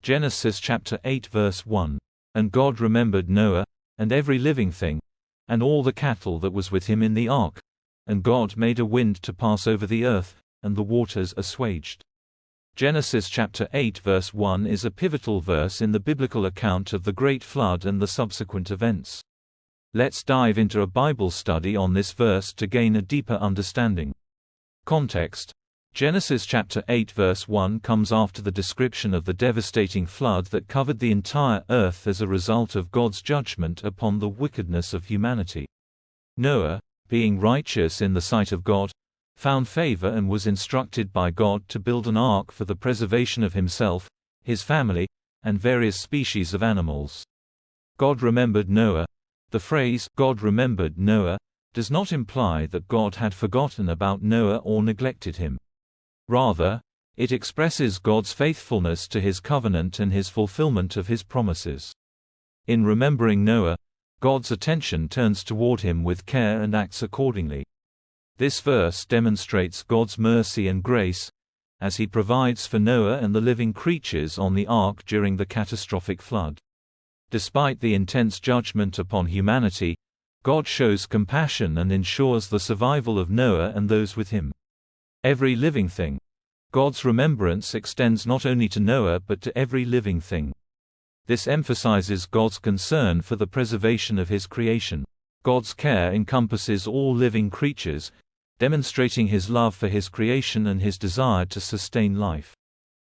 Genesis chapter 8 verse 1. And God remembered Noah, and every living thing, and all the cattle that was with him in the ark. And God made a wind to pass over the earth, and the waters assuaged. Genesis chapter 8 verse 1 is a pivotal verse in the biblical account of the Great Flood and the subsequent events. Let's dive into a Bible study on this verse to gain a deeper understanding. Context: Genesis chapter 8 verse 1 comes after the description of the devastating flood that covered the entire earth as a result of God's judgment upon the wickedness of humanity. Noah, being righteous in the sight of God, found favor and was instructed by God to build an ark for the preservation of himself, his family, and various species of animals. God remembered Noah. The phrase, God remembered Noah, does not imply that God had forgotten about Noah or neglected him. Rather, it expresses God's faithfulness to his covenant and his fulfillment of his promises. In remembering Noah, God's attention turns toward him with care and acts accordingly. This verse demonstrates God's mercy and grace, as he provides for Noah and the living creatures on the ark during the catastrophic flood. Despite the intense judgment upon humanity, God shows compassion and ensures the survival of Noah and those with him. Every living thing. God's remembrance extends not only to Noah but to every living thing. This emphasizes God's concern for the preservation of his creation. God's care encompasses all living creatures, demonstrating his love for his creation and his desire to sustain life.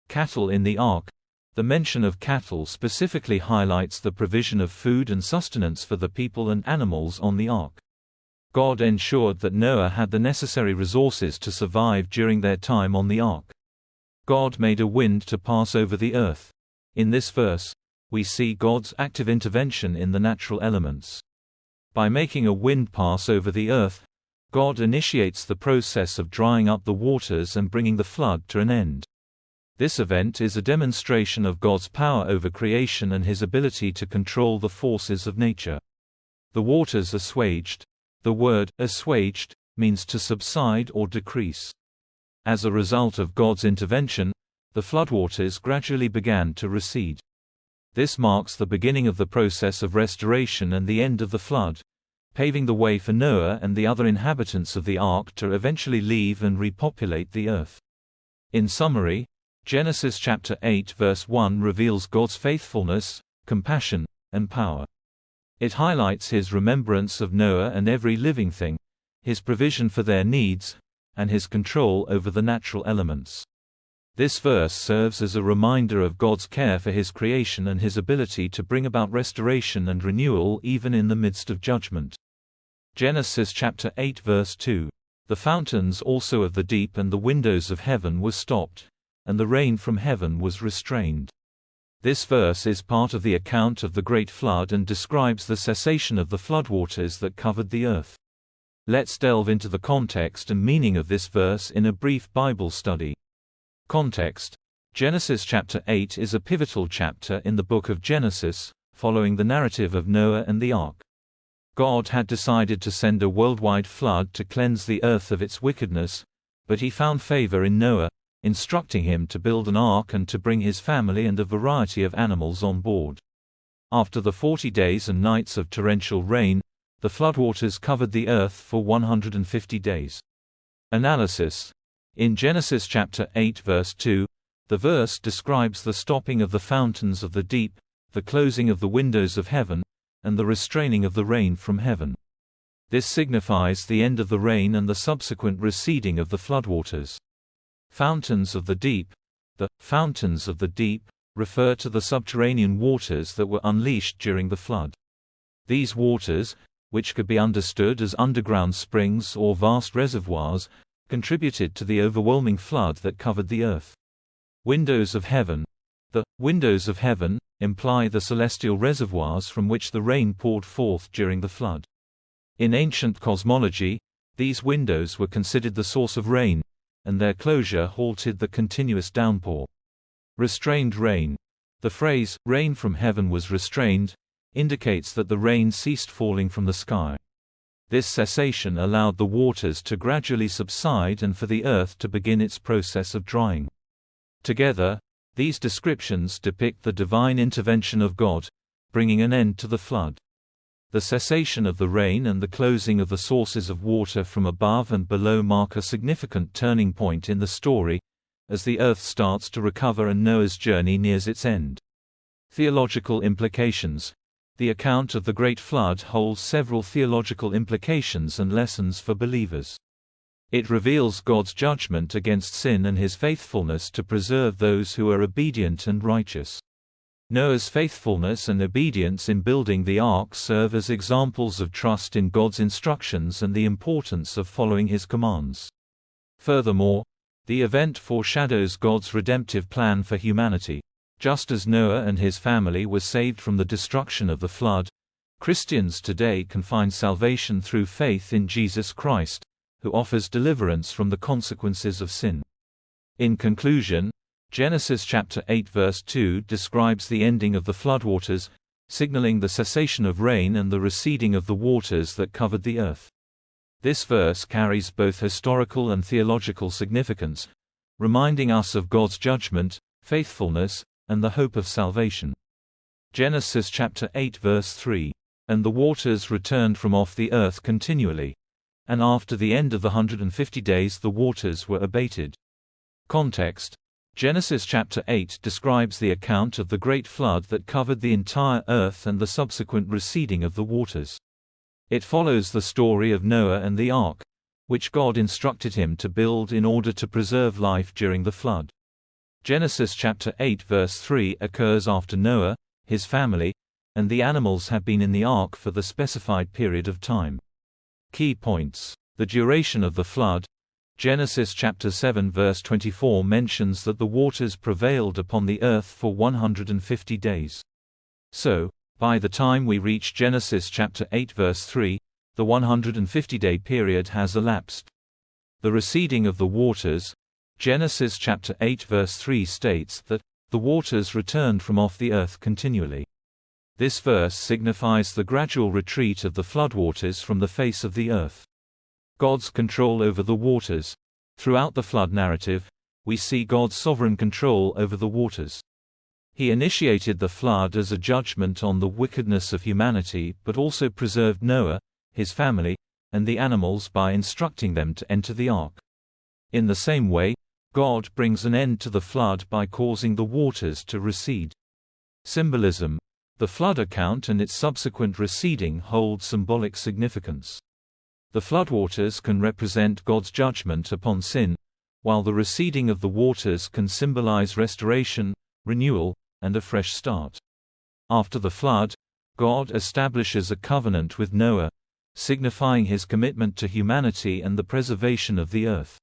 Cattle in the ark. The mention of cattle specifically highlights the provision of food and sustenance for the people and animals on the ark. God ensured that Noah had the necessary resources to survive during their time on the ark. God made a wind to pass over the earth. In this verse, we see God's active intervention in the natural elements. By making a wind pass over the earth, God initiates the process of drying up the waters and bringing the flood to an end. This event is a demonstration of God's power over creation and his ability to control the forces of nature. The waters assuaged. The word assuaged means to subside or decrease. As a result of God's intervention, the floodwaters gradually began to recede. This marks the beginning of the process of restoration and the end of the flood, paving the way for Noah and the other inhabitants of the ark to eventually leave and repopulate the earth. In summary, Genesis chapter 8 verse 1 reveals God's faithfulness, compassion, and power. It highlights his remembrance of Noah and every living thing, his provision for their needs, and his control over the natural elements. This verse serves as a reminder of God's care for his creation and his ability to bring about restoration and renewal even in the midst of judgment. Genesis chapter 8 verse 2. The fountains also of the deep and the windows of heaven were stopped, and the rain from heaven was restrained. This verse is part of the account of the Great Flood and describes the cessation of the floodwaters that covered the earth. Let's delve into the context and meaning of this verse in a brief Bible study. Context: Genesis chapter 8 is a pivotal chapter in the book of Genesis, following the narrative of Noah and the ark. God had decided to send a worldwide flood to cleanse the earth of its wickedness, but he found favor in Noah, instructing him to build an ark and to bring his family and a variety of animals on board. After the 40 days and nights of torrential rain, the floodwaters covered the earth for 150 days. Analysis: in Genesis chapter 8 verse 2, the verse describes the stopping of the fountains of the deep, the closing of the windows of heaven, and the restraining of the rain from heaven. This signifies the end of the rain and the subsequent receding of the floodwaters. Fountains of the deep. The fountains of the deep refer to the subterranean waters that were unleashed during the flood. These waters, which could be understood as underground springs or vast reservoirs, contributed to the overwhelming flood that covered the earth. Windows of heaven. The windows of heaven imply the celestial reservoirs from which the rain poured forth during the flood. In ancient cosmology, these windows were considered the source of rain, and their closure halted the continuous downpour. Restrained rain. The phrase, rain from heaven was restrained, indicates that the rain ceased falling from the sky. This cessation allowed the waters to gradually subside and for the earth to begin its process of drying. Together, These descriptions depict the divine intervention of God, bringing an end to the flood. The cessation of the rain and the closing of the sources of water from above and below mark a significant turning point in the story, as the earth starts to recover and Noah's journey nears its end. Theological implications. The account of the Great Flood holds several theological implications and lessons for believers. It reveals God's judgment against sin and His faithfulness to preserve those who are obedient and righteous. Noah's faithfulness and obedience in building the ark serve as examples of trust in God's instructions and the importance of following His commands. Furthermore, the event foreshadows God's redemptive plan for humanity. Just as Noah and his family were saved from the destruction of the flood, Christians today can find salvation through faith in Jesus Christ, who offers deliverance from the consequences of sin. In conclusion, Genesis chapter 8 verse 2 describes the ending of the floodwaters, signaling the cessation of rain and the receding of the waters that covered the earth. This verse carries both historical and theological significance, reminding us of God's judgment, faithfulness, and the hope of salvation. Genesis chapter 8 verse 3. And the waters returned from off the earth continually. And after the end of the 150 days the waters were abated. Context. Genesis chapter 8 describes the account of the great flood that covered the entire earth and the subsequent receding of the waters. It follows the story of Noah and the ark, which God instructed him to build in order to preserve life during the flood. Genesis chapter 8 verse 3 occurs after Noah, his family, and the animals have been in the ark for the specified period of time. Key points. The duration of the flood. Genesis chapter 7 verse 24 mentions that the waters prevailed upon the earth for 150 days. So, by the time we reach Genesis chapter 8 verse 3, the 150-day period has elapsed. The receding of the waters. Genesis chapter 8 verse 3 states that the waters returned from off the earth continually. This verse signifies the gradual retreat of the floodwaters from the face of the earth. God's control over the waters. Throughout the flood narrative, we see God's sovereign control over the waters. He initiated the flood as a judgment on the wickedness of humanity but also preserved Noah, his family, and the animals by instructing them to enter the ark. In the same way, God brings an end to the flood by causing the waters to recede. Symbolism. The flood account and its subsequent receding hold symbolic significance. The floodwaters can represent God's judgment upon sin, while the receding of the waters can symbolize restoration, renewal, and a fresh start. After the flood, God establishes a covenant with Noah, signifying His commitment to humanity and the preservation of the earth.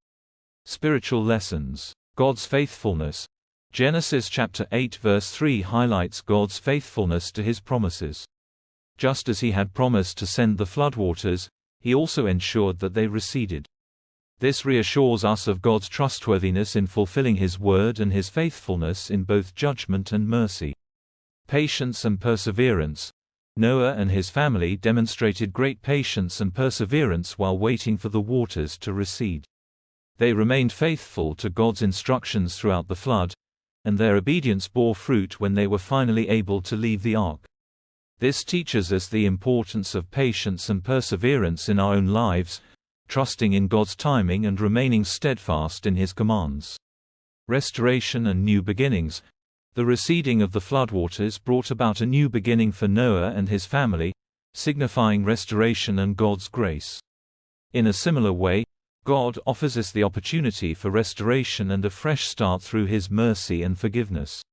Spiritual lessons. God's faithfulness. Genesis chapter 8 verse 3 highlights God's faithfulness to His promises. Just as He had promised to send the floodwaters, He also ensured that they receded. This reassures us of God's trustworthiness in fulfilling His word and His faithfulness in both judgment and mercy. Patience and perseverance. Noah and his family demonstrated great patience and perseverance while waiting for the waters to recede. They remained faithful to God's instructions throughout the flood, and their obedience bore fruit when they were finally able to leave the ark. This teaches us the importance of patience and perseverance in our own lives, trusting in God's timing and remaining steadfast in His commands. Restoration and new beginnings. The receding of the floodwaters brought about a new beginning for Noah and his family, signifying restoration and God's grace. In a similar way, God offers us the opportunity for restoration and a fresh start through His mercy and forgiveness.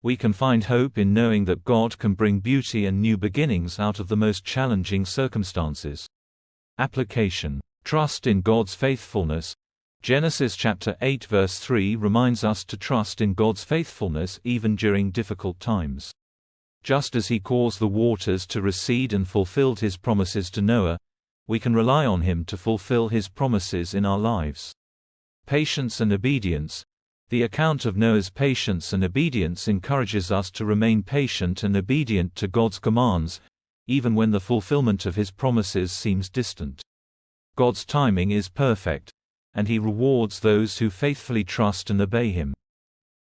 We can find hope in knowing that God can bring beauty and new beginnings out of the most challenging circumstances. Application. Trust in God's faithfulness. Genesis chapter 8 verse 3 reminds us to trust in God's faithfulness even during difficult times. Just as He caused the waters to recede and fulfilled His promises to Noah, we can rely on Him to fulfill His promises in our lives. Patience and obedience. The account of Noah's patience and obedience encourages us to remain patient and obedient to God's commands, even when the fulfillment of His promises seems distant. God's timing is perfect, and He rewards those who faithfully trust and obey Him.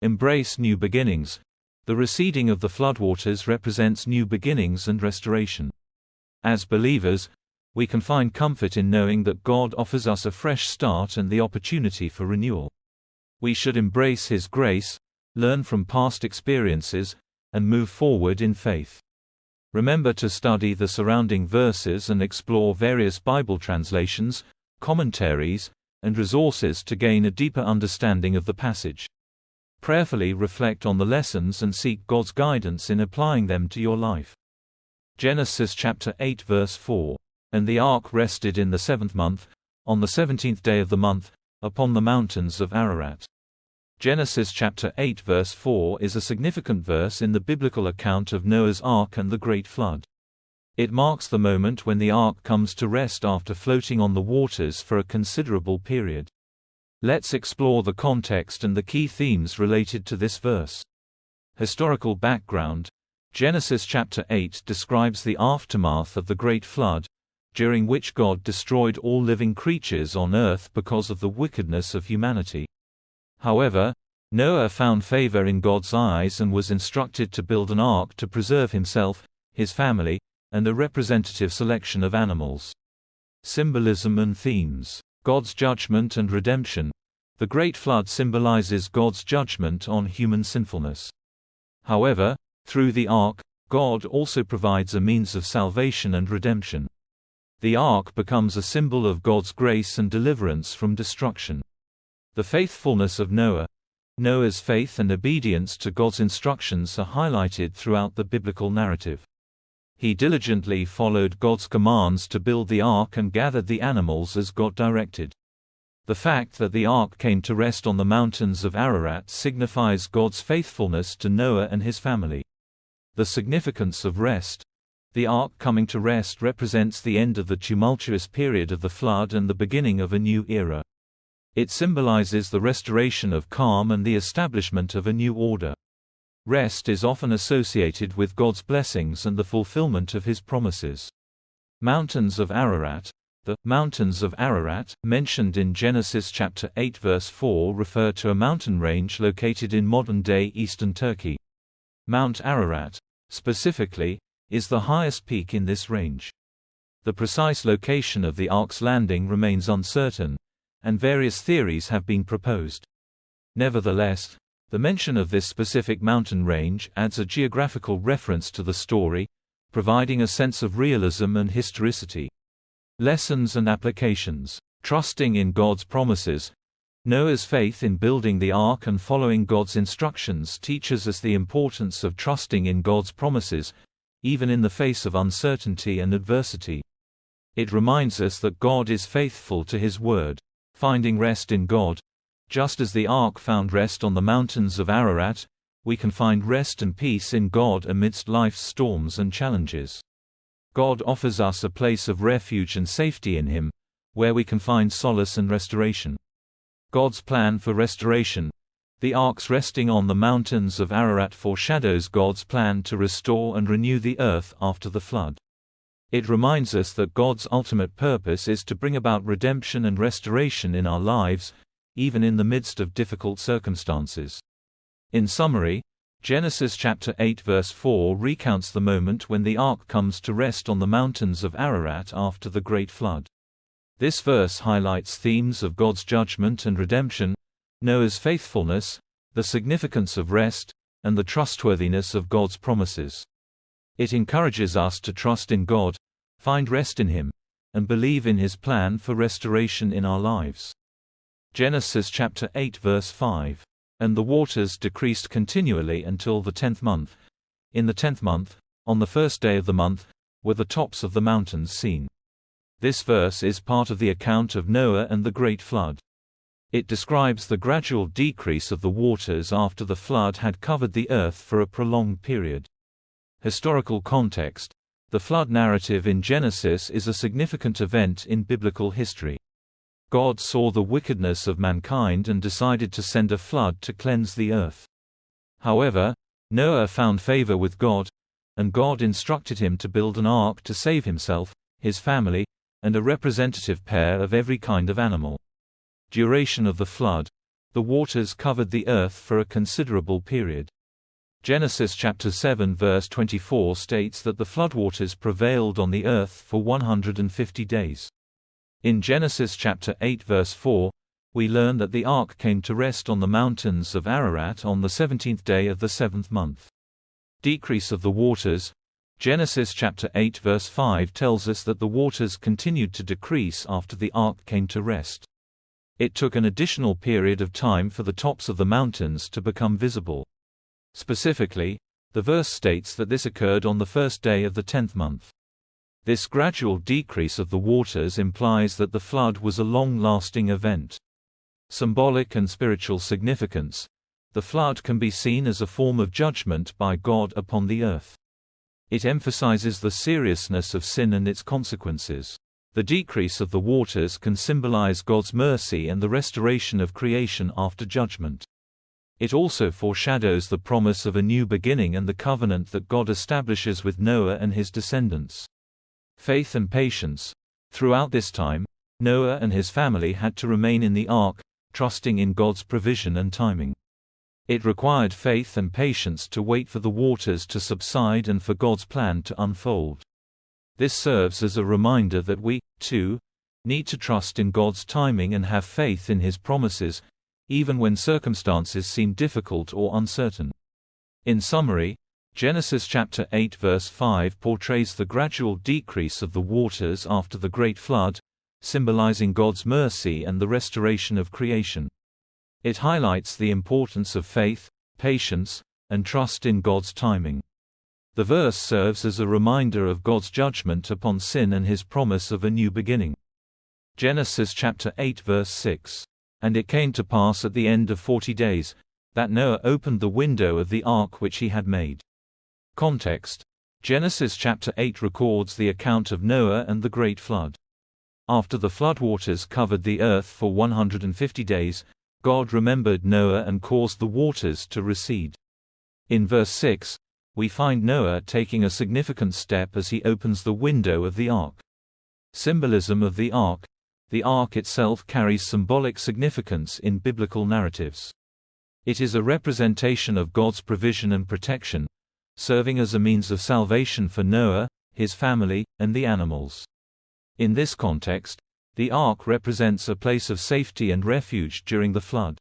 Embrace new beginnings. The receding of the floodwaters represents new beginnings and restoration. As believers, we can find comfort in knowing that God offers us a fresh start and the opportunity for renewal. We should embrace His grace, learn from past experiences, and move forward in faith. Remember to study the surrounding verses and explore various Bible translations, commentaries, and resources to gain a deeper understanding of the passage. Prayerfully reflect on the lessons and seek God's guidance in applying them to your life. Genesis chapter 8 verse 4. And the ark rested in the 7th month, on the 17th day of the month, upon the mountains of Ararat. Genesis chapter 8 verse 4 is a significant verse in the biblical account of Noah's ark and the great flood. It marks the moment when the ark comes to rest after floating on the waters for a considerable period. Let's explore the context and the key themes related to this verse. Historical background. Genesis chapter 8 describes the aftermath of the Great Flood, during which God destroyed all living creatures on earth because of the wickedness of humanity. However, Noah found favor in God's eyes and was instructed to build an ark to preserve himself, his family, and a representative selection of animals. Symbolism and themes. God's judgment and redemption. The Great Flood symbolizes God's judgment on human sinfulness. However, through the ark, God also provides a means of salvation and redemption. The ark becomes a symbol of God's grace and deliverance from destruction. The faithfulness of Noah. Noah's faith and obedience to God's instructions are highlighted throughout the biblical narrative. He diligently followed God's commands to build the ark and gathered the animals as God directed. The fact that the ark came to rest on the mountains of Ararat signifies God's faithfulness to Noah and his family. The significance of rest. The ark coming to rest represents the end of the tumultuous period of the flood and the beginning of a new era. It symbolizes the restoration of calm and the establishment of a new order. Rest is often associated with God's blessings and the fulfillment of His promises. Mountains of Ararat. The mountains of Ararat, mentioned in Genesis chapter 8 verse 4, refer to a mountain range located in modern-day eastern Turkey. Mount Ararat, specifically, is the highest peak in this range. The precise location of the ark's landing remains uncertain, and various theories have been proposed. Nevertheless, the mention of this specific mountain range adds a geographical reference to the story, providing a sense of realism and historicity. Lessons and applications. Trusting in God's promises. Noah's faith in building the ark and following God's instructions teaches us the importance of trusting in God's promises, even in the face of uncertainty and adversity. It reminds us that God is faithful to His word. Finding rest in God. Just as the ark found rest on the mountains of Ararat, we can find rest and peace in God amidst life's storms and challenges. God offers us a place of refuge and safety in Him, where we can find solace and restoration. God's plan for restoration. The ark's resting on the mountains of Ararat foreshadows God's plan to restore and renew the earth after the flood. It reminds us that God's ultimate purpose is to bring about redemption and restoration in our lives, even in the midst of difficult circumstances. In summary, Genesis chapter 8 verse 4 recounts the moment when the ark comes to rest on the mountains of Ararat after the great flood. This verse highlights themes of God's judgment and redemption, Noah's faithfulness, the significance of rest, and the trustworthiness of God's promises. It encourages us to trust in God, find rest in Him, and believe in His plan for restoration in our lives. Genesis chapter 8 verse 5. And the waters decreased continually until the 10th month. In the 10th month, on the first day of the month, were the tops of the mountains seen. This verse is part of the account of Noah and the great flood. It describes the gradual decrease of the waters after the flood had covered the earth for a prolonged period. Historical context. The flood narrative in Genesis is a significant event in biblical history. God saw the wickedness of mankind and decided to send a flood to cleanse the earth. However, Noah found favor with God, and God instructed him to build an ark to save himself, his family, and a representative pair of every kind of animal. Duration of the flood. the waters covered the earth for a considerable period. Genesis chapter 7 verse 24 states that the floodwaters prevailed on the earth for 150 days. In Genesis chapter 8 verse 4, we learn that the ark came to rest on the mountains of Ararat on the 17th day of the 7th month. Decrease of the waters. Genesis chapter 8 verse 5 tells us that the waters continued to decrease after the ark came to rest. It took an additional period of time for the tops of the mountains to become visible. Specifically, the verse states that this occurred on the first day of the 10th month. This gradual decrease of the waters implies that the flood was a long-lasting event. Symbolic and spiritual significance. The flood can be seen as a form of judgment by God upon the earth. It emphasizes the seriousness of sin and its consequences. The decrease of the waters can symbolize God's mercy and the restoration of creation after judgment. It also foreshadows the promise of a new beginning and the covenant that God establishes with Noah and his descendants. Faith and patience. Throughout this time, Noah and his family had to remain in the ark, trusting in God's provision and timing. It required faith and patience to wait for the waters to subside and for God's plan to unfold. This serves as a reminder that we, too, need to trust in God's timing and have faith in His promises, even when circumstances seem difficult or uncertain. In summary, Genesis chapter 8 verse 5 portrays the gradual decrease of the waters after the great flood, symbolizing God's mercy and the restoration of creation. It highlights the importance of faith, patience, and trust in God's timing. The verse serves as a reminder of God's judgment upon sin and His promise of a new beginning. Genesis chapter 8 verse 6. And it came to pass at the end of 40 days, that Noah opened the window of the ark which he had made. Context. Genesis chapter 8 records the account of Noah and the great flood. After the floodwaters covered the earth for 150 days, God remembered Noah and caused the waters to recede. In verse 6, we find Noah taking a significant step as he opens the window of the ark. Symbolism of the ark. The ark itself carries symbolic significance in biblical narratives. It is a representation of God's provision and protection, serving as a means of salvation for Noah, his family, and the animals. In this context, the ark represents a place of safety and refuge during the flood.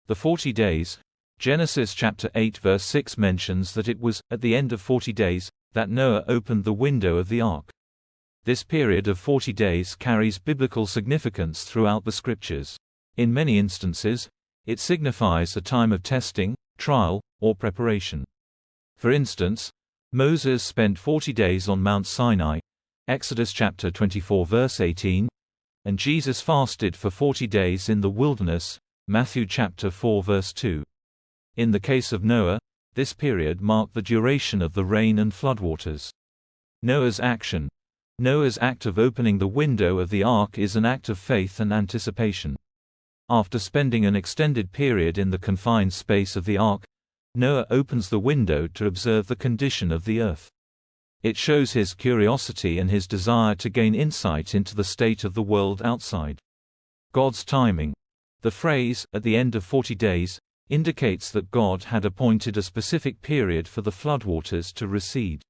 The 40 days. Genesis chapter 8 verse 6 mentions that it was, at the end of 40 days, that Noah opened the window of the ark. This period of 40 days carries biblical significance throughout the Scriptures. In many instances, it signifies a time of testing, trial, or preparation. For instance, Moses spent 40 days on Mount Sinai, Exodus chapter 24 verse 18, and Jesus fasted for 40 days in the wilderness, Matthew chapter 4 verse 2. In the case of Noah, this period marked the duration of the rain and floodwaters. Noah's action. Noah's act of opening the window of the ark is an act of faith and anticipation. After spending an extended period in the confined space of the ark, Noah opens the window to observe the condition of the earth. It shows his curiosity and his desire to gain insight into the state of the world outside. God's timing. The phrase, "at the end of 40 days," indicates that God had appointed a specific period for the floodwaters to recede.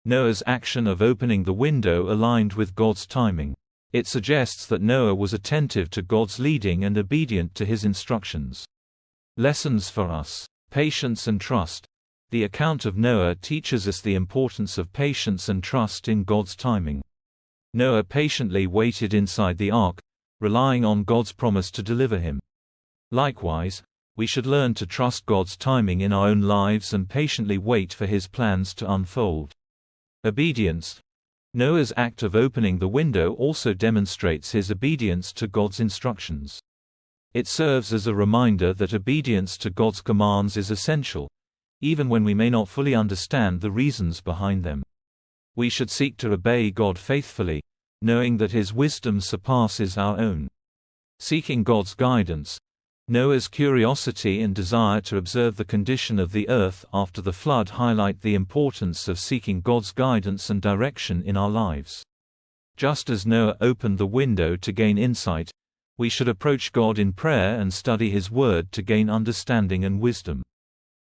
Noah's action of opening the window aligned with God's timing. It suggests that Noah was attentive to God's leading and obedient to His instructions. Lessons for us. Patience and trust. The account of Noah teaches us the importance of patience and trust in God's timing. Noah patiently waited inside the ark, relying on God's promise to deliver him. Likewise, we should learn to trust God's timing in our own lives and patiently wait for His plans to unfold. Obedience. Noah's act of opening the window also demonstrates his obedience to God's instructions. It serves as a reminder that obedience to God's commands is essential, even when we may not fully understand the reasons behind them. We should seek to obey God faithfully, knowing that His wisdom surpasses our own. Seeking God's guidance. Noah's curiosity and desire to observe the condition of the earth after the flood highlight the importance of seeking God's guidance and direction in our lives. Just as Noah opened the window to gain insight, We should approach God in prayer and study His Word to gain understanding and wisdom.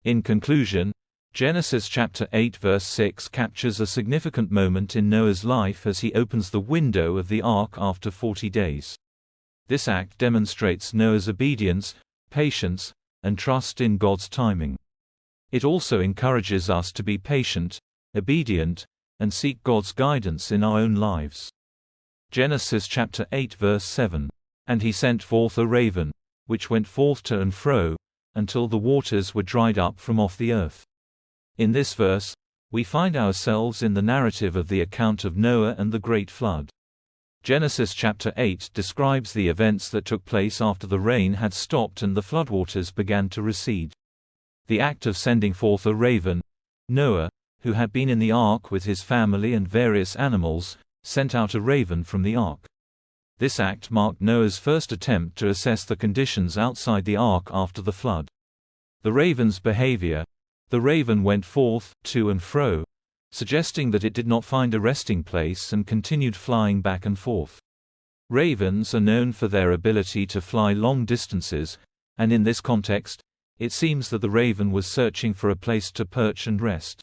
In conclusion, Genesis chapter 8 verse 6 captures a significant moment in Noah's life as he opens the window of the ark after 40 days. This act demonstrates Noah's obedience, patience, and trust in God's timing. It also encourages us to be patient, obedient, and seek God's guidance in our own lives. Genesis chapter 8 verse 7. And he sent forth a raven, which went forth to and fro, until the waters were dried up from off the earth. In this verse, we find ourselves in the narrative of the account of Noah and the great flood. Genesis chapter 8 describes the events that took place after the rain had stopped and the floodwaters began to recede. The act of sending forth a raven, Noah, who had been in the ark with his family and various animals, sent out a raven from the ark. This act marked Noah's first attempt to assess the conditions outside the ark after the flood. The raven's behavior: the raven went forth, to and fro, suggesting that it did not find a resting place and continued flying back and forth. Ravens are known for their ability to fly long distances, and in this context, it seems that the raven was searching for a place to perch and rest.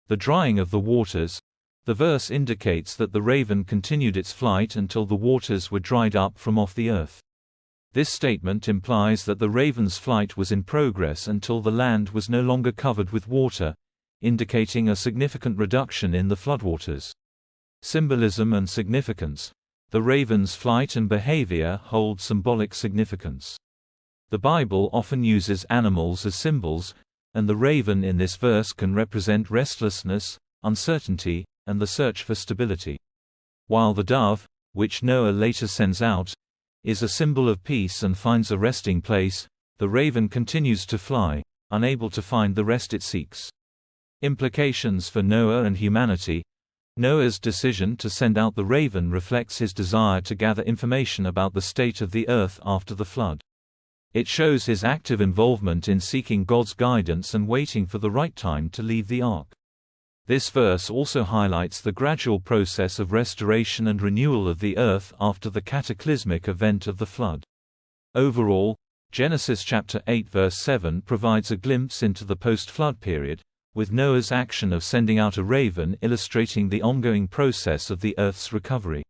The drying of the waters: the verse indicates that the raven continued its flight until the waters were dried up from off the earth. This statement implies that the raven's flight was in progress until the land was no longer covered with water, indicating a significant reduction in the floodwaters. Symbolism and significance: the raven's flight and behavior hold symbolic significance. The Bible often uses animals as symbols, and the raven in this verse can represent restlessness, uncertainty, and the search for stability. While the dove, which Noah later sends out, is a symbol of peace and finds a resting place, the raven continues to fly, unable to find the rest it seeks. Implications for Noah and humanity: Noah's decision to send out the raven reflects his desire to gather information about the state of the earth after the flood. It shows his active involvement in seeking God's guidance and waiting for the right time to leave the ark. This verse also highlights the gradual process of restoration and renewal of the earth after the cataclysmic event of the flood. Overall, Genesis chapter 8 verse 7 provides a glimpse into the post-flood period, with Noah's action of sending out a raven illustrating the ongoing process of the earth's recovery.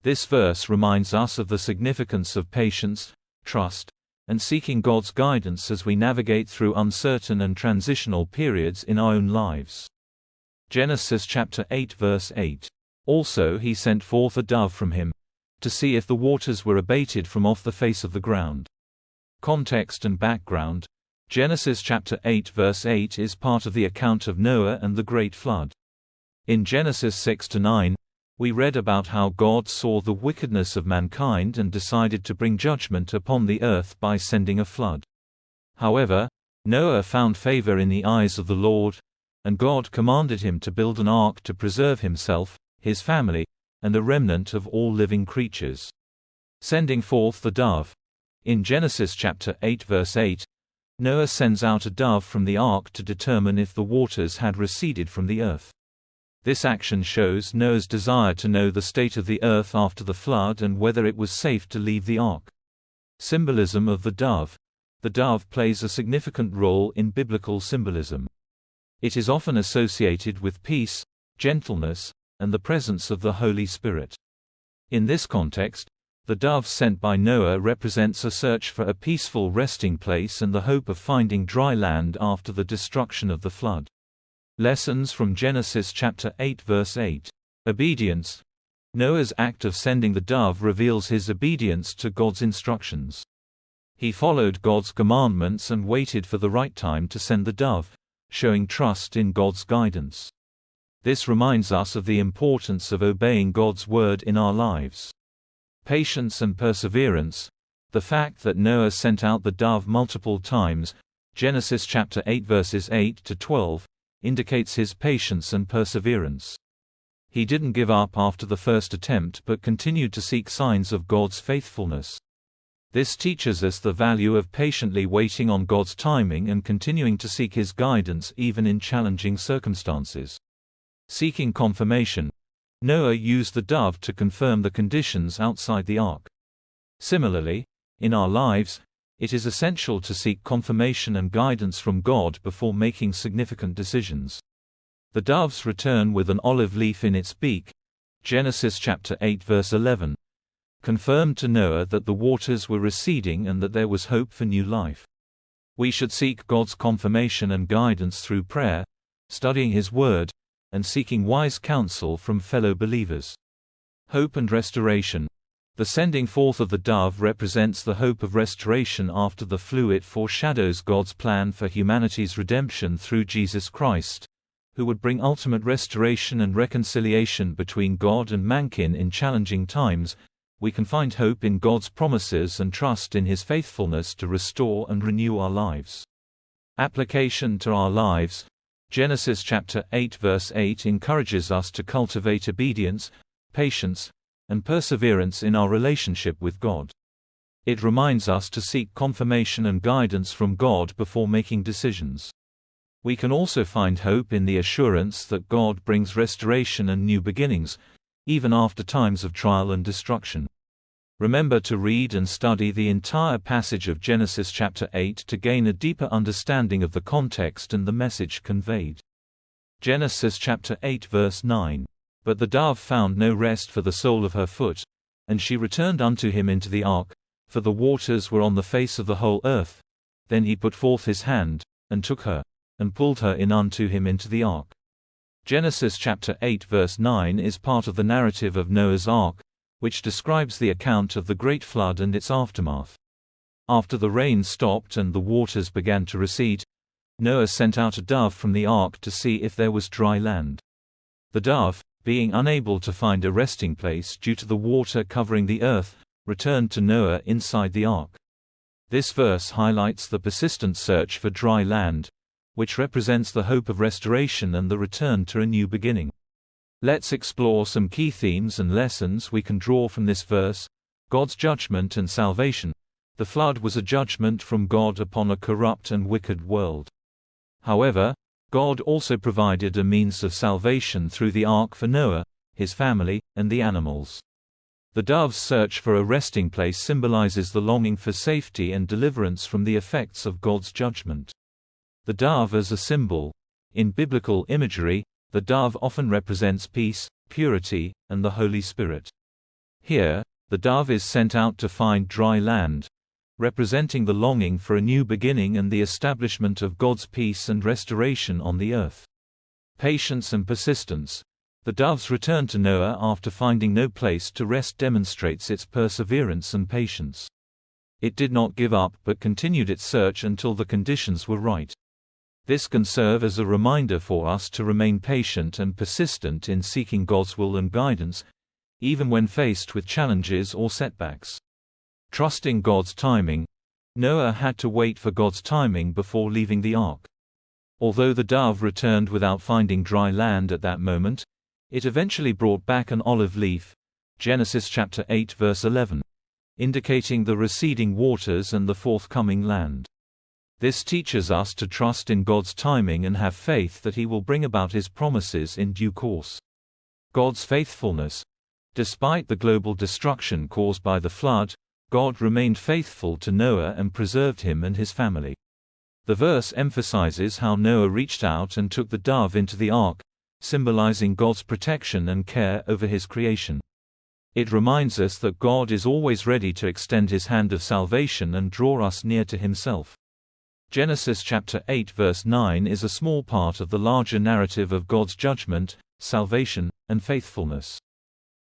This verse reminds us of the significance of patience, trust, and seeking God's guidance as we navigate through uncertain and transitional periods in our own lives. Genesis chapter 8 verse 8. Also he sent forth a dove from him, to see if the waters were abated from off the face of the ground. Context and background: Genesis chapter 8 verse 8 is part of the account of Noah and the great flood. In Genesis 6-9, we read about how God saw the wickedness of mankind and decided to bring judgment upon the earth by sending a flood. However, Noah found favor in the eyes of the Lord, and God commanded him to build an ark to preserve himself, his family, and a remnant of all living creatures. Sending forth the dove. In Genesis chapter 8 verse 8, Noah sends out a dove from the ark to determine if the waters had receded from the earth. This action shows Noah's desire to know the state of the earth after the flood and whether it was safe to leave the ark. Symbolism of the dove. The dove plays a significant role in biblical symbolism. It is often associated with peace, gentleness, and the presence of the Holy Spirit. In this context, the dove sent by Noah represents a search for a peaceful resting place and the hope of finding dry land after the destruction of the flood. Lessons from Genesis chapter 8 verse 8. Obedience. Noah's act of sending the dove reveals his obedience to God's instructions. He followed God's commandments and waited for the right time to send the dove, showing trust in God's guidance. This reminds us of the importance of obeying God's word in our lives. Patience and perseverance. The fact that Noah sent out the dove multiple times, Genesis chapter 8 verses 8-12, indicates his patience and perseverance. He didn't give up after the first attempt but continued to seek signs of God's faithfulness. This teaches us the value of patiently waiting on God's timing and continuing to seek His guidance even in challenging circumstances. Seeking confirmation. Noah used the dove to confirm the conditions outside the ark. Similarly, in our lives, it is essential to seek confirmation and guidance from God before making significant decisions. The dove's return with an olive leaf in its beak, Genesis chapter 8 verse 11, confirmed to Noah that the waters were receding and that there was hope for new life. We should seek God's confirmation and guidance through prayer, studying His Word, and seeking wise counsel from fellow believers. Hope and restoration. The sending forth of the dove represents the hope of restoration after the flood. It foreshadows God's plan for humanity's redemption through Jesus Christ, who would bring ultimate restoration and reconciliation between God and mankind in challenging times. We can find hope in God's promises and trust in His faithfulness to restore and renew our lives. Application to our lives. Genesis chapter 8 verse 8 encourages us to cultivate obedience, patience, and perseverance in our relationship with God. It reminds us to seek confirmation and guidance from God before making decisions. We can also find hope in the assurance that God brings restoration and new beginnings, even after times of trial and destruction. Remember to read and study the entire passage of Genesis chapter 8 to gain a deeper understanding of the context and the message conveyed. Genesis chapter 8 verse 9. But the dove found no rest for the sole of her foot, and she returned unto him into the ark, for the waters were on the face of the whole earth. Then he put forth his hand, and took her, and pulled her in unto him into the ark. Genesis chapter 8 verse 9 is part of the narrative of Noah's ark, which describes the account of the great flood and its aftermath. After the rain stopped and the waters began to recede, Noah sent out a dove from the ark to see if there was dry land. The dove, being unable to find a resting place due to the water covering the earth, returned to Noah inside the ark. This verse highlights the persistent search for dry land, which represents the hope of restoration and the return to a new beginning. Let's explore some key themes and lessons we can draw from this verse. God's judgment and salvation. The flood was a judgment from God upon a corrupt and wicked world. However, God also provided a means of salvation through the ark for Noah, his family, and the animals. The dove's search for a resting place symbolizes the longing for safety and deliverance from the effects of God's judgment. The dove as a symbol. In biblical imagery, the dove often represents peace, purity, and the Holy Spirit. Here, the dove is sent out to find dry land, representing the longing for a new beginning and the establishment of God's peace and restoration on the earth. Patience and persistence. The dove's return to Noah after finding no place to rest demonstrates its perseverance and patience. It did not give up but continued its search until the conditions were right. This can serve as a reminder for us to remain patient and persistent in seeking God's will and guidance, even when faced with challenges or setbacks. Trusting God's timing. Noah had to wait for God's timing before leaving the ark. Although the dove returned without finding dry land at that moment, it eventually brought back an olive leaf, Genesis chapter 8 verse 11, indicating the receding waters and the forthcoming land. This teaches us to trust in God's timing and have faith that He will bring about His promises in due course. God's faithfulness. Despite the global destruction caused by the flood, God remained faithful to Noah and preserved him and his family. The verse emphasizes how Noah reached out and took the dove into the ark, symbolizing God's protection and care over His creation. It reminds us that God is always ready to extend His hand of salvation and draw us near to Himself. Genesis chapter 8 verse 9 is a small part of the larger narrative of God's judgment, salvation, and faithfulness.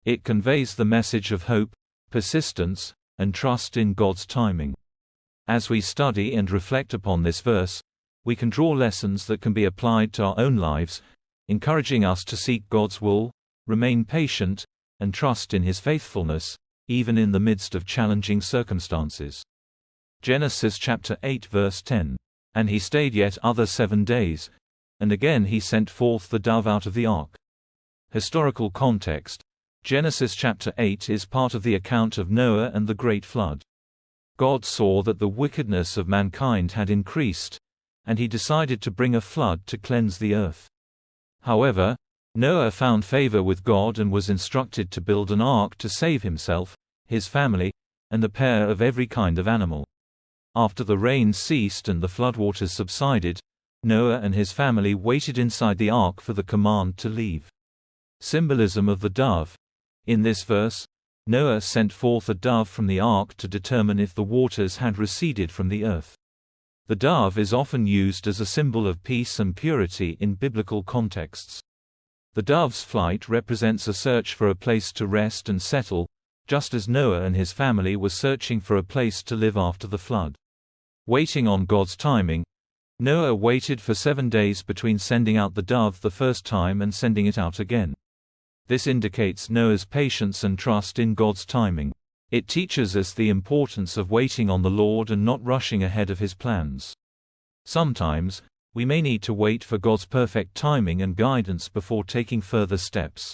It conveys the message of hope, persistence, and trust in God's timing. As we study and reflect upon this verse, we can draw lessons that can be applied to our own lives, encouraging us to seek God's will, remain patient, and trust in His faithfulness, even in the midst of challenging circumstances. Genesis chapter 8 verse 10. And he stayed yet other 7 days, and again he sent forth the dove out of the ark. Historical context. Genesis chapter 8 is part of the account of Noah and the great flood. God saw that the wickedness of mankind had increased, and He decided to bring a flood to cleanse the earth. However, Noah found favor with God and was instructed to build an ark to save himself, his family, and a pair of every kind of animal. After the rain ceased and the floodwaters subsided, Noah and his family waited inside the ark for the command to leave. Symbolism of the dove. In this verse, Noah sent forth a dove from the ark to determine if the waters had receded from the earth. The dove is often used as a symbol of peace and purity in biblical contexts. The dove's flight represents a search for a place to rest and settle, just as Noah and his family were searching for a place to live after the flood. Waiting on God's timing, Noah waited for 7 days between sending out the dove the first time and sending it out again. This indicates Noah's patience and trust in God's timing. It teaches us the importance of waiting on the Lord and not rushing ahead of His plans. Sometimes, we may need to wait for God's perfect timing and guidance before taking further steps.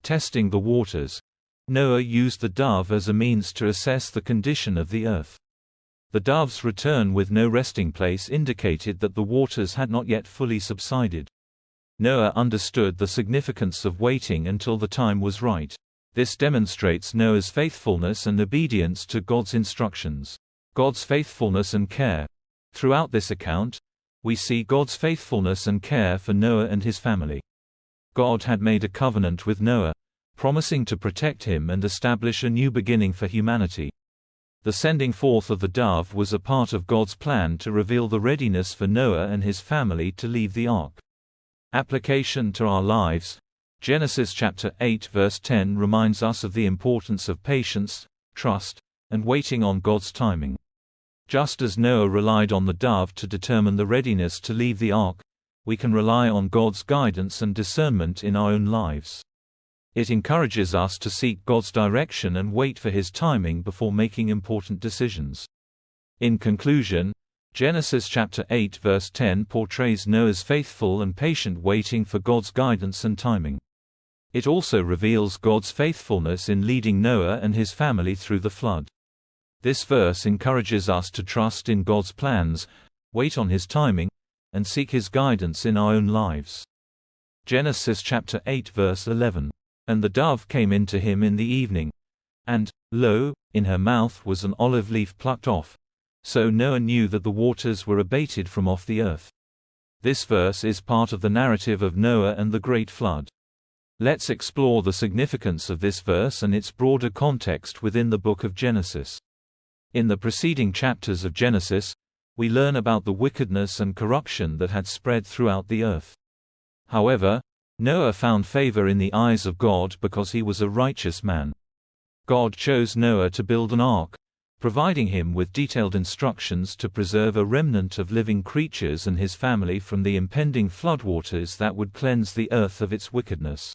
Testing the waters. Noah used the dove as a means to assess the condition of the earth. The dove's return with no resting place indicated that the waters had not yet fully subsided. Noah understood the significance of waiting until the time was right. This demonstrates Noah's faithfulness and obedience to God's instructions. God's faithfulness and care. Throughout this account, we see God's faithfulness and care for Noah and his family. God had made a covenant with Noah, promising to protect him and establish a new beginning for humanity. The sending forth of the dove was a part of God's plan to reveal the readiness for Noah and his family to leave the ark. Application to our lives. Genesis chapter 8 verse 10 reminds us of the importance of patience, trust, and waiting on God's timing. Just as Noah relied on the dove to determine the readiness to leave the ark, we can rely on God's guidance and discernment in our own lives. It encourages us to seek God's direction and wait for His timing before making important decisions. In conclusion, Genesis chapter 8 verse 10 portrays Noah's faithful and patient waiting for God's guidance and timing. It also reveals God's faithfulness in leading Noah and his family through the flood. This verse encourages us to trust in God's plans, wait on His timing, and seek His guidance in our own lives. Genesis chapter 8 verse 11. And the dove came in to him in the evening. And, lo, in her mouth was an olive leaf plucked off. So Noah knew that the waters were abated from off the earth. This verse is part of the narrative of Noah and the great flood. Let's explore the significance of this verse and its broader context within the book of Genesis. In the preceding chapters of Genesis, we learn about the wickedness and corruption that had spread throughout the earth. However, Noah found favor in the eyes of God because he was a righteous man. God chose Noah to build an ark, providing him with detailed instructions to preserve a remnant of living creatures and his family from the impending floodwaters that would cleanse the earth of its wickedness.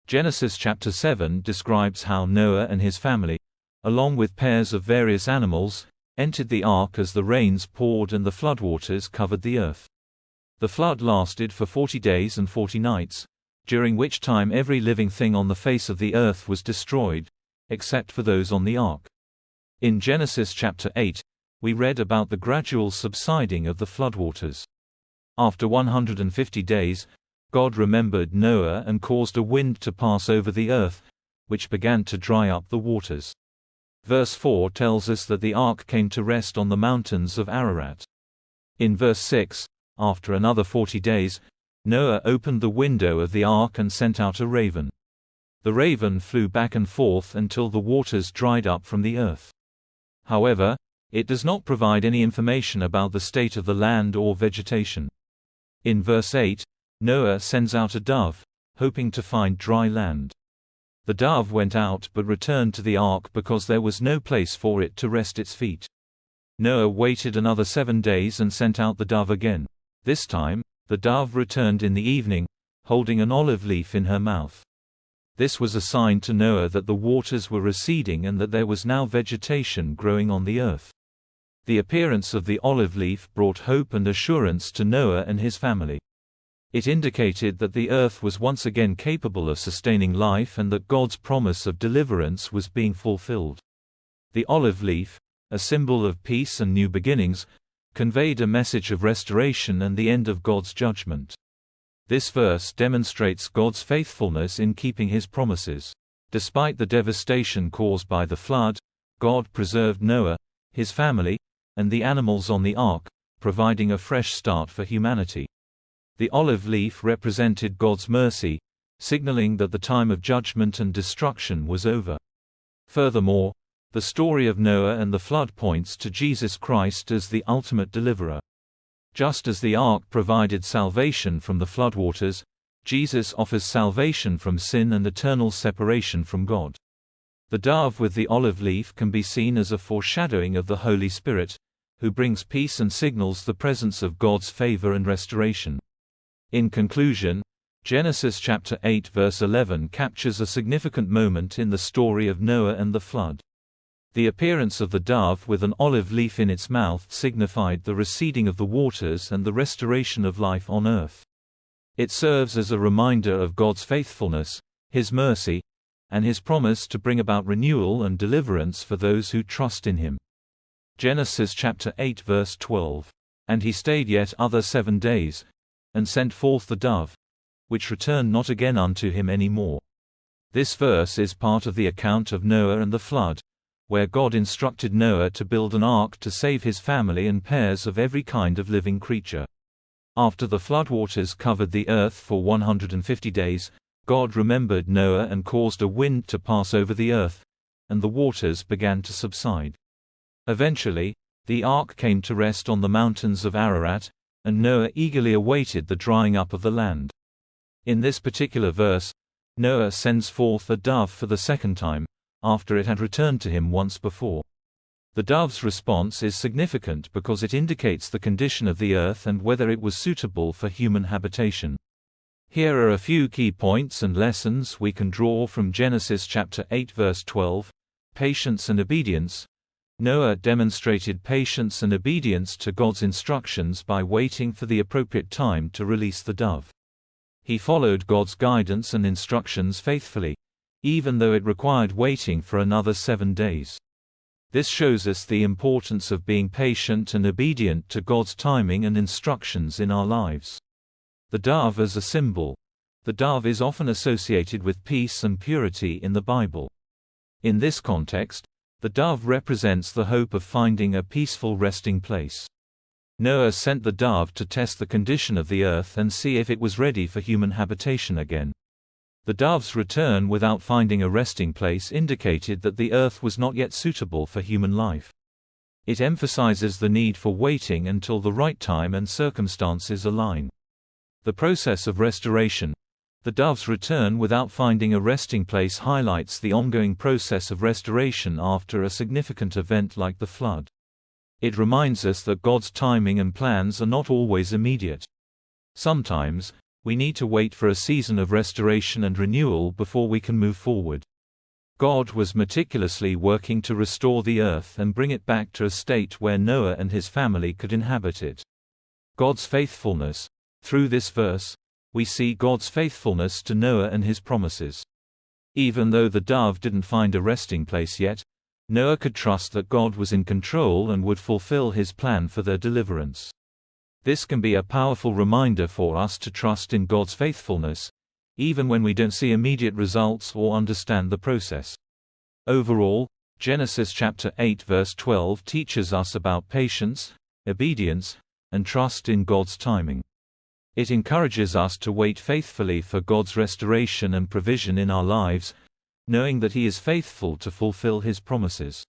Genesis chapter 7 describes how Noah and his family, along with pairs of various animals, entered the ark as the rains poured and the floodwaters covered the earth. The flood lasted for 40 days and 40 nights, during which time every living thing on the face of the earth was destroyed, except for those on the ark. In Genesis chapter 8, we read about the gradual subsiding of the floodwaters. After 150 days, God remembered Noah and caused a wind to pass over the earth, which began to dry up the waters. Verse 4 tells us that the ark came to rest on the mountains of Ararat. In verse 6, after another 40 days, Noah opened the window of the ark and sent out a raven. The raven flew back and forth until the waters dried up from the earth. However, it does not provide any information about the state of the land or vegetation. In verse 8, Noah sends out a dove, hoping to find dry land. The dove went out but returned to the ark because there was no place for it to rest its feet. Noah waited another 7 days and sent out the dove again. This time, the dove returned in the evening, holding an olive leaf in her mouth. This was a sign to Noah that the waters were receding and that there was now vegetation growing on the earth. The appearance of the olive leaf brought hope and assurance to Noah and his family. It indicated that the earth was once again capable of sustaining life and that God's promise of deliverance was being fulfilled. The olive leaf, a symbol of peace and new beginnings, conveyed a message of restoration and the end of God's judgment. This verse demonstrates God's faithfulness in keeping His promises. Despite the devastation caused by the flood, God preserved Noah, his family, and the animals on the ark, providing a fresh start for humanity. The olive leaf represented God's mercy, signaling that the time of judgment and destruction was over. Furthermore, the story of Noah and the flood points to Jesus Christ as the ultimate deliverer. Just as the ark provided salvation from the floodwaters, Jesus offers salvation from sin and eternal separation from God. The dove with the olive leaf can be seen as a foreshadowing of the Holy Spirit, who brings peace and signals the presence of God's favor and restoration. In conclusion, Genesis chapter 8 verse 11 captures a significant moment in the story of Noah and the flood. The appearance of the dove with an olive leaf in its mouth signified the receding of the waters and the restoration of life on earth. It serves as a reminder of God's faithfulness, His mercy, and His promise to bring about renewal and deliverance for those who trust in Him. Genesis chapter 8 verse 12. And he stayed yet other 7 days, and sent forth the dove, which returned not again unto him any more. This verse is part of the account of Noah and the flood, where God instructed Noah to build an ark to save his family and pairs of every kind of living creature. After the floodwaters covered the earth for 150 days, God remembered Noah and caused a wind to pass over the earth, and the waters began to subside. Eventually, the ark came to rest on the mountains of Ararat, and Noah eagerly awaited the drying up of the land. In this particular verse, Noah sends forth a dove for the second time, after it had returned to him once before. The dove's response is significant because it indicates the condition of the earth and whether it was suitable for human habitation. Here are a few key points and lessons we can draw from Genesis chapter 8 verse 12. Patience and obedience. Noah demonstrated patience and obedience to God's instructions by waiting for the appropriate time to release the dove. He followed God's guidance and instructions faithfully, even though it required waiting for another 7 days. This shows us the importance of being patient and obedient to God's timing and instructions in our lives. The dove as a symbol. The dove is often associated with peace and purity in the Bible. In this context, the dove represents the hope of finding a peaceful resting place. Noah sent the dove to test the condition of the earth and see if it was ready for human habitation again. The dove's return without finding a resting place indicated that the earth was not yet suitable for human life. It emphasizes the need for waiting until the right time and circumstances align. The process of restoration. The dove's return without finding a resting place highlights the ongoing process of restoration after a significant event like the flood. It reminds us that God's timing and plans are not always immediate. Sometimes, we need to wait for a season of restoration and renewal before we can move forward. God was meticulously working to restore the earth and bring it back to a state where Noah and his family could inhabit it. God's faithfulness. Through this verse, we see God's faithfulness to Noah and his promises. Even though the dove didn't find a resting place yet, Noah could trust that God was in control and would fulfill his plan for their deliverance. This can be a powerful reminder for us to trust in God's faithfulness, even when we don't see immediate results or understand the process. Overall, Genesis chapter 8 verse 12 teaches us about patience, obedience, and trust in God's timing. It encourages us to wait faithfully for God's restoration and provision in our lives, knowing that He is faithful to fulfill His promises.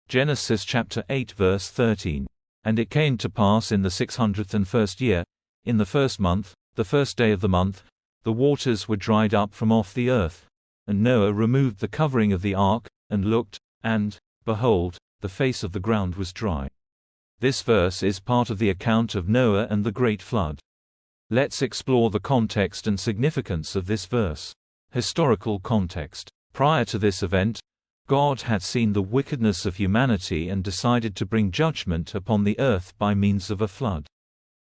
Genesis chapter 8 verse 13. And it came to pass in the 601st year, in the first month, the first day of the month, the waters were dried up from off the earth. And Noah removed the covering of the ark, and looked, and, behold, the face of the ground was dry. This verse is part of the account of Noah and the great flood. Let's explore the context and significance of this verse. Historical context. Prior to this event, God had seen the wickedness of humanity and decided to bring judgment upon the earth by means of a flood.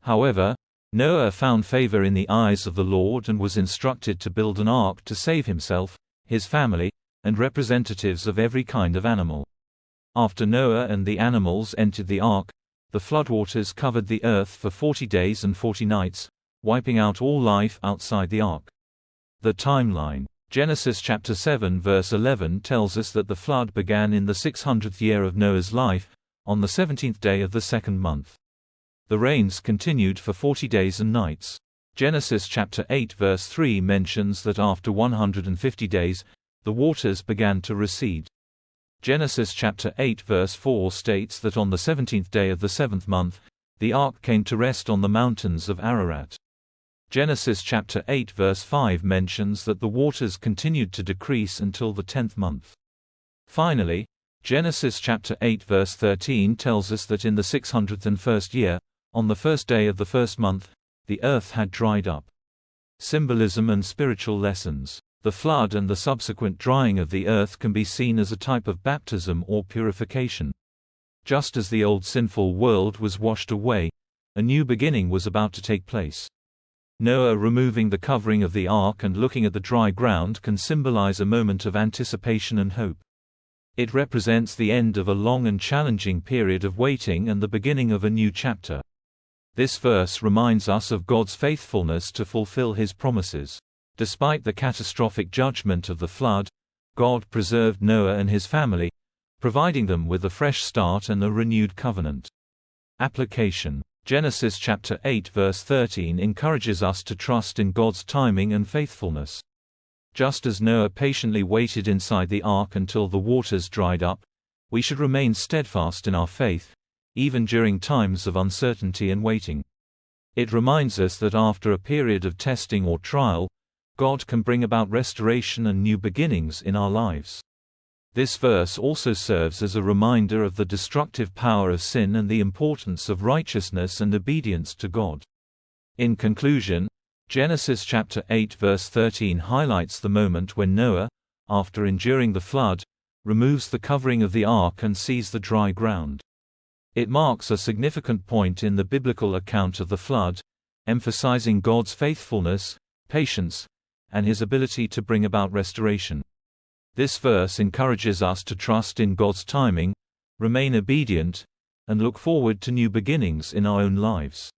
However, Noah found favor in the eyes of the Lord and was instructed to build an ark to save himself, his family, and representatives of every kind of animal. After Noah and the animals entered the ark, the floodwaters covered the earth for 40 days and 40 nights, wiping out all life outside the ark. The timeline. Genesis chapter 7 verse 11 tells us that the flood began in the 600th year of Noah's life, on the 17th day of the second month. The rains continued for 40 days and nights. Genesis chapter 8 verse 3 mentions that after 150 days, the waters began to recede. Genesis chapter 8 verse 4 states that on the 17th day of the seventh month, the ark came to rest on the mountains of Ararat. Genesis chapter 8 verse 5 mentions that the waters continued to decrease until the 10th month. Finally, Genesis chapter 8 verse 13 tells us that in the 601st year, on the first day of the first month, the earth had dried up. Symbolism and spiritual lessons. The flood and the subsequent drying of the earth can be seen as a type of baptism or purification. Just as the old sinful world was washed away, a new beginning was about to take place. Noah removing the covering of the ark and looking at the dry ground can symbolize a moment of anticipation and hope. It represents the end of a long and challenging period of waiting and the beginning of a new chapter. This verse reminds us of God's faithfulness to fulfill His promises. Despite the catastrophic judgment of the flood, God preserved Noah and his family, providing them with a fresh start and a renewed covenant. Application. Genesis chapter 8 verse 13 encourages us to trust in God's timing and faithfulness. Just as Noah patiently waited inside the ark until the waters dried up, we should remain steadfast in our faith, even during times of uncertainty and waiting. It reminds us that after a period of testing or trial, God can bring about restoration and new beginnings in our lives. This verse also serves as a reminder of the destructive power of sin and the importance of righteousness and obedience to God. In conclusion, Genesis chapter 8 verse 13 highlights the moment when Noah, after enduring the flood, removes the covering of the ark and sees the dry ground. It marks a significant point in the biblical account of the flood, emphasizing God's faithfulness, patience, and His ability to bring about restoration. This verse encourages us to trust in God's timing, remain obedient, and look forward to new beginnings in our own lives.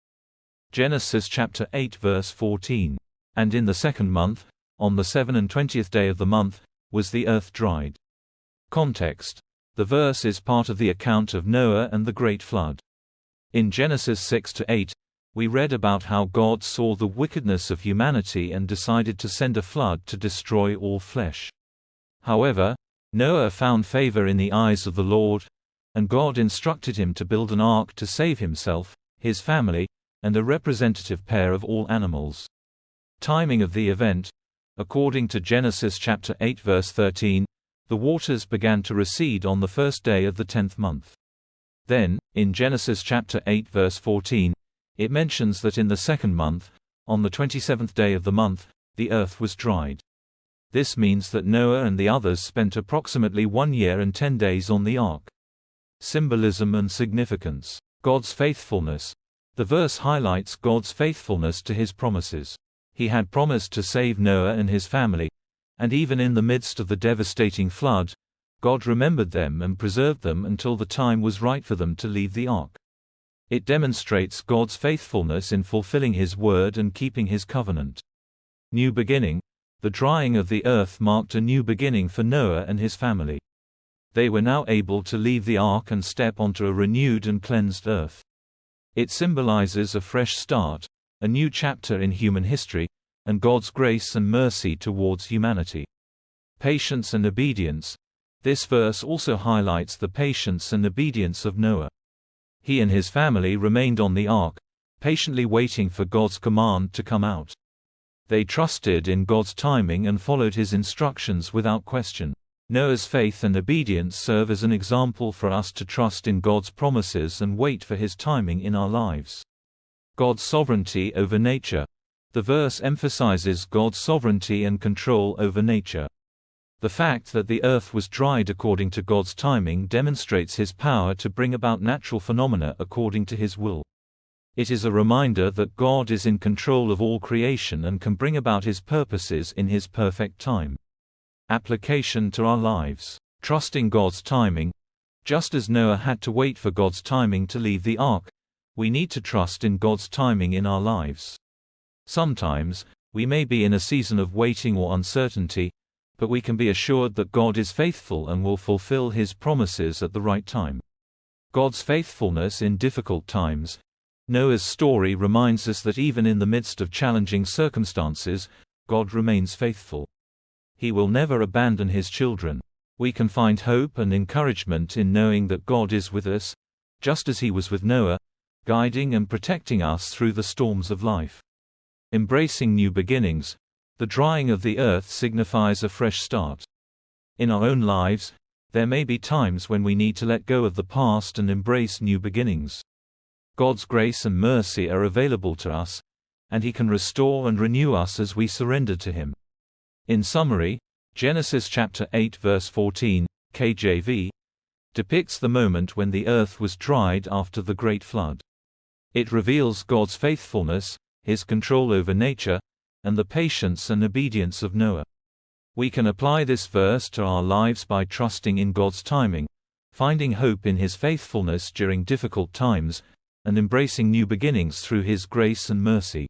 Genesis chapter 8 verse 14. And in the second month, on the 27th day of the month, was the earth dried. Context. The verse is part of the account of Noah and the great flood. In Genesis 6-8, we read about how God saw the wickedness of humanity and decided to send a flood to destroy all flesh. However, Noah found favor in the eyes of the Lord, and God instructed him to build an ark to save himself, his family, and a representative pair of all animals. Timing of the event. According to Genesis chapter 8 verse 13, the waters began to recede on the first day of the 10th month. Then, in Genesis chapter 8 verse 14, it mentions that in the second month, on the 27th day of the month, the earth was dried. This means that Noah and the others spent approximately 1 year and 10 days on the ark. Symbolism and significance. God's faithfulness. The verse highlights God's faithfulness to His promises. He had promised to save Noah and his family, and even in the midst of the devastating flood, God remembered them and preserved them until the time was right for them to leave the ark. It demonstrates God's faithfulness in fulfilling His word and keeping His covenant. New beginning. The drying of the earth marked a new beginning for Noah and his family. They were now able to leave the ark and step onto a renewed and cleansed earth. It symbolizes a fresh start, a new chapter in human history, and God's grace and mercy towards humanity. Patience and obedience. This verse also highlights the patience and obedience of Noah. He and his family remained on the ark, patiently waiting for God's command to come out. They trusted in God's timing and followed His instructions without question. Noah's faith and obedience serve as an example for us to trust in God's promises and wait for His timing in our lives. God's sovereignty over nature. The verse emphasizes God's sovereignty and control over nature. The fact that the earth was dried according to God's timing demonstrates His power to bring about natural phenomena according to His will. It is a reminder that God is in control of all creation and can bring about His purposes in His perfect time. Application to our lives. Trusting God's timing. Just as Noah had to wait for God's timing to leave the ark, we need to trust in God's timing in our lives. Sometimes, we may be in a season of waiting or uncertainty, but we can be assured that God is faithful and will fulfill His promises at the right time. God's faithfulness in difficult times. Noah's story reminds us that even in the midst of challenging circumstances, God remains faithful. He will never abandon His children. We can find hope and encouragement in knowing that God is with us, just as He was with Noah, guiding and protecting us through the storms of life. Embracing new beginnings. The drying of the earth signifies a fresh start. In our own lives, there may be times when we need to let go of the past and embrace new beginnings. God's grace and mercy are available to us, and He can restore and renew us as we surrender to Him. In summary, Genesis chapter 8 verse 14, KJV, depicts the moment when the earth was dried after the great flood. It reveals God's faithfulness, His control over nature, and the patience and obedience of Noah. We can apply this verse to our lives by trusting in God's timing, finding hope in His faithfulness during difficult times, and embracing new beginnings through His grace and mercy.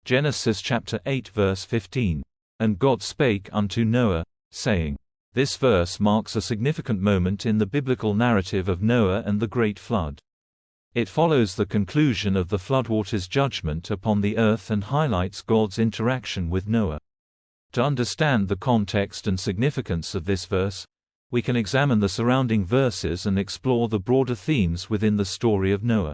Genesis chapter 8 verse 15. And God spake unto Noah, saying. This verse marks a significant moment in the biblical narrative of Noah and the great flood. It follows the conclusion of the floodwaters' judgment upon the earth and highlights God's interaction with Noah. To understand the context and significance of this verse, we can examine the surrounding verses and explore the broader themes within the story of Noah.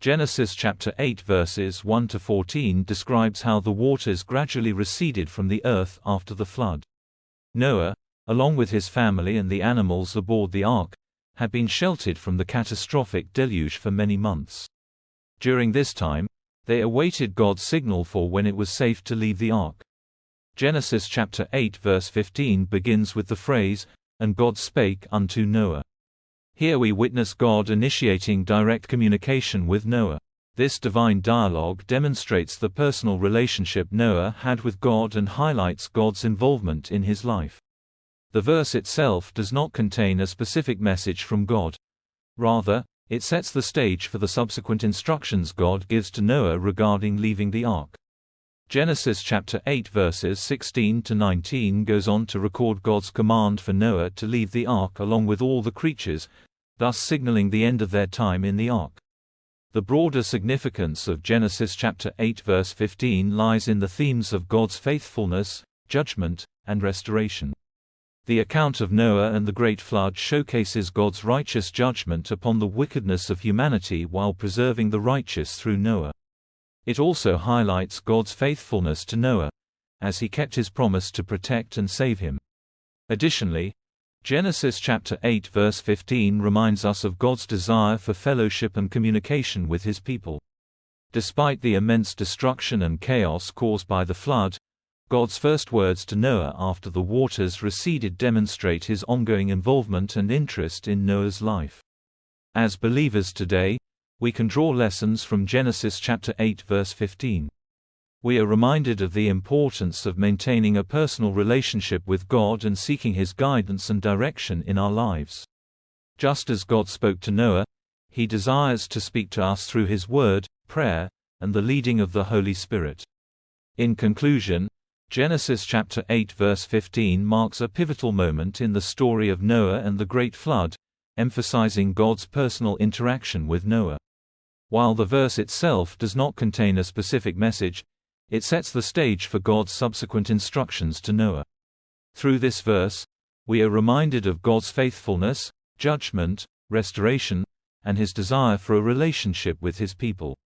Genesis chapter 8 verses 1 to 14 describes how the waters gradually receded from the earth after the flood. Noah, along with his family and the animals aboard the ark, had been sheltered from the catastrophic deluge for many months. During this time, they awaited God's signal for when it was safe to leave the ark. Genesis chapter 8 verse 15 begins with the phrase, "And God spake unto Noah." Here we witness God initiating direct communication with Noah. This divine dialogue demonstrates the personal relationship Noah had with God and highlights God's involvement in his life. The verse itself does not contain a specific message from God. Rather, it sets the stage for the subsequent instructions God gives to Noah regarding leaving the ark. Genesis chapter 8 verses 16 to 19 goes on to record God's command for Noah to leave the ark along with all the creatures, thus signaling the end of their time in the ark. The broader significance of Genesis chapter 8 verse 15 lies in the themes of God's faithfulness, judgment, and restoration. The account of Noah and the great flood showcases God's righteous judgment upon the wickedness of humanity while preserving the righteous through Noah. It also highlights God's faithfulness to Noah, as he kept his promise to protect and save him. Additionally, Genesis chapter 8 verse 15 reminds us of God's desire for fellowship and communication with his people. Despite the immense destruction and chaos caused by the flood, God's first words to Noah after the waters receded demonstrate his ongoing involvement and interest in Noah's life. As believers today, we can draw lessons from Genesis chapter 8 verse 15. We are reminded of the importance of maintaining a personal relationship with God and seeking His guidance and direction in our lives. Just as God spoke to Noah, He desires to speak to us through His Word, prayer, and the leading of the Holy Spirit. In conclusion, Genesis chapter 8 verse 15 marks a pivotal moment in the story of Noah and the great flood, emphasizing God's personal interaction with Noah. While the verse itself does not contain a specific message, it sets the stage for God's subsequent instructions to Noah. Through this verse, we are reminded of God's faithfulness, judgment, restoration, and His desire for a relationship with His people.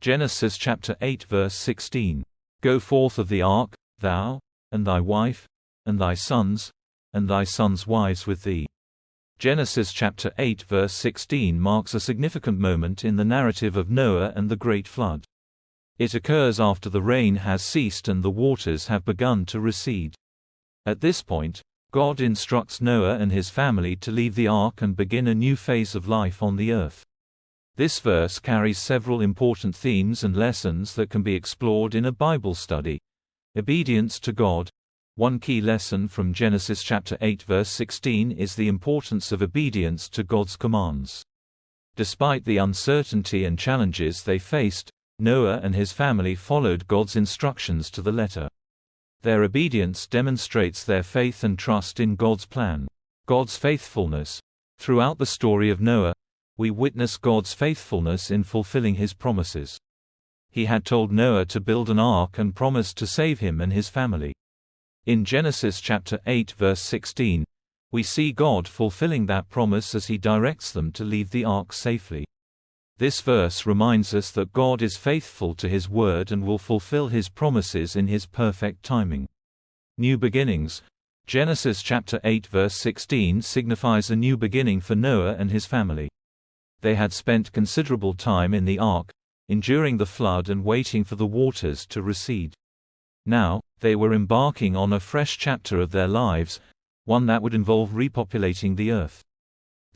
Genesis chapter 8 verse 16. Go forth of the ark, thou, and thy wife, and thy sons wives with thee. Genesis chapter 8 verse 16 marks a significant moment in the narrative of Noah and the great flood. It occurs after the rain has ceased and the waters have begun to recede. At this point, God instructs Noah and his family to leave the ark and begin a new phase of life on the earth. This verse carries several important themes and lessons that can be explored in a Bible study. Obedience to God. One key lesson from Genesis chapter 8 verse 16 is the importance of obedience to God's commands. Despite the uncertainty and challenges they faced, Noah and his family followed God's instructions to the letter. Their obedience demonstrates their faith and trust in God's plan. God's faithfulness. Throughout the story of Noah, we witness God's faithfulness in fulfilling His promises. He had told Noah to build an ark and promised to save him and his family. In Genesis chapter 8 verse 16, we see God fulfilling that promise as He directs them to leave the ark safely. This verse reminds us that God is faithful to His word and will fulfill His promises in His perfect timing. New beginnings. Genesis chapter 8 verse 16 signifies a new beginning for Noah and his family. They had spent considerable time in the ark, enduring the flood and waiting for the waters to recede. Now, they were embarking on a fresh chapter of their lives, one that would involve repopulating the earth.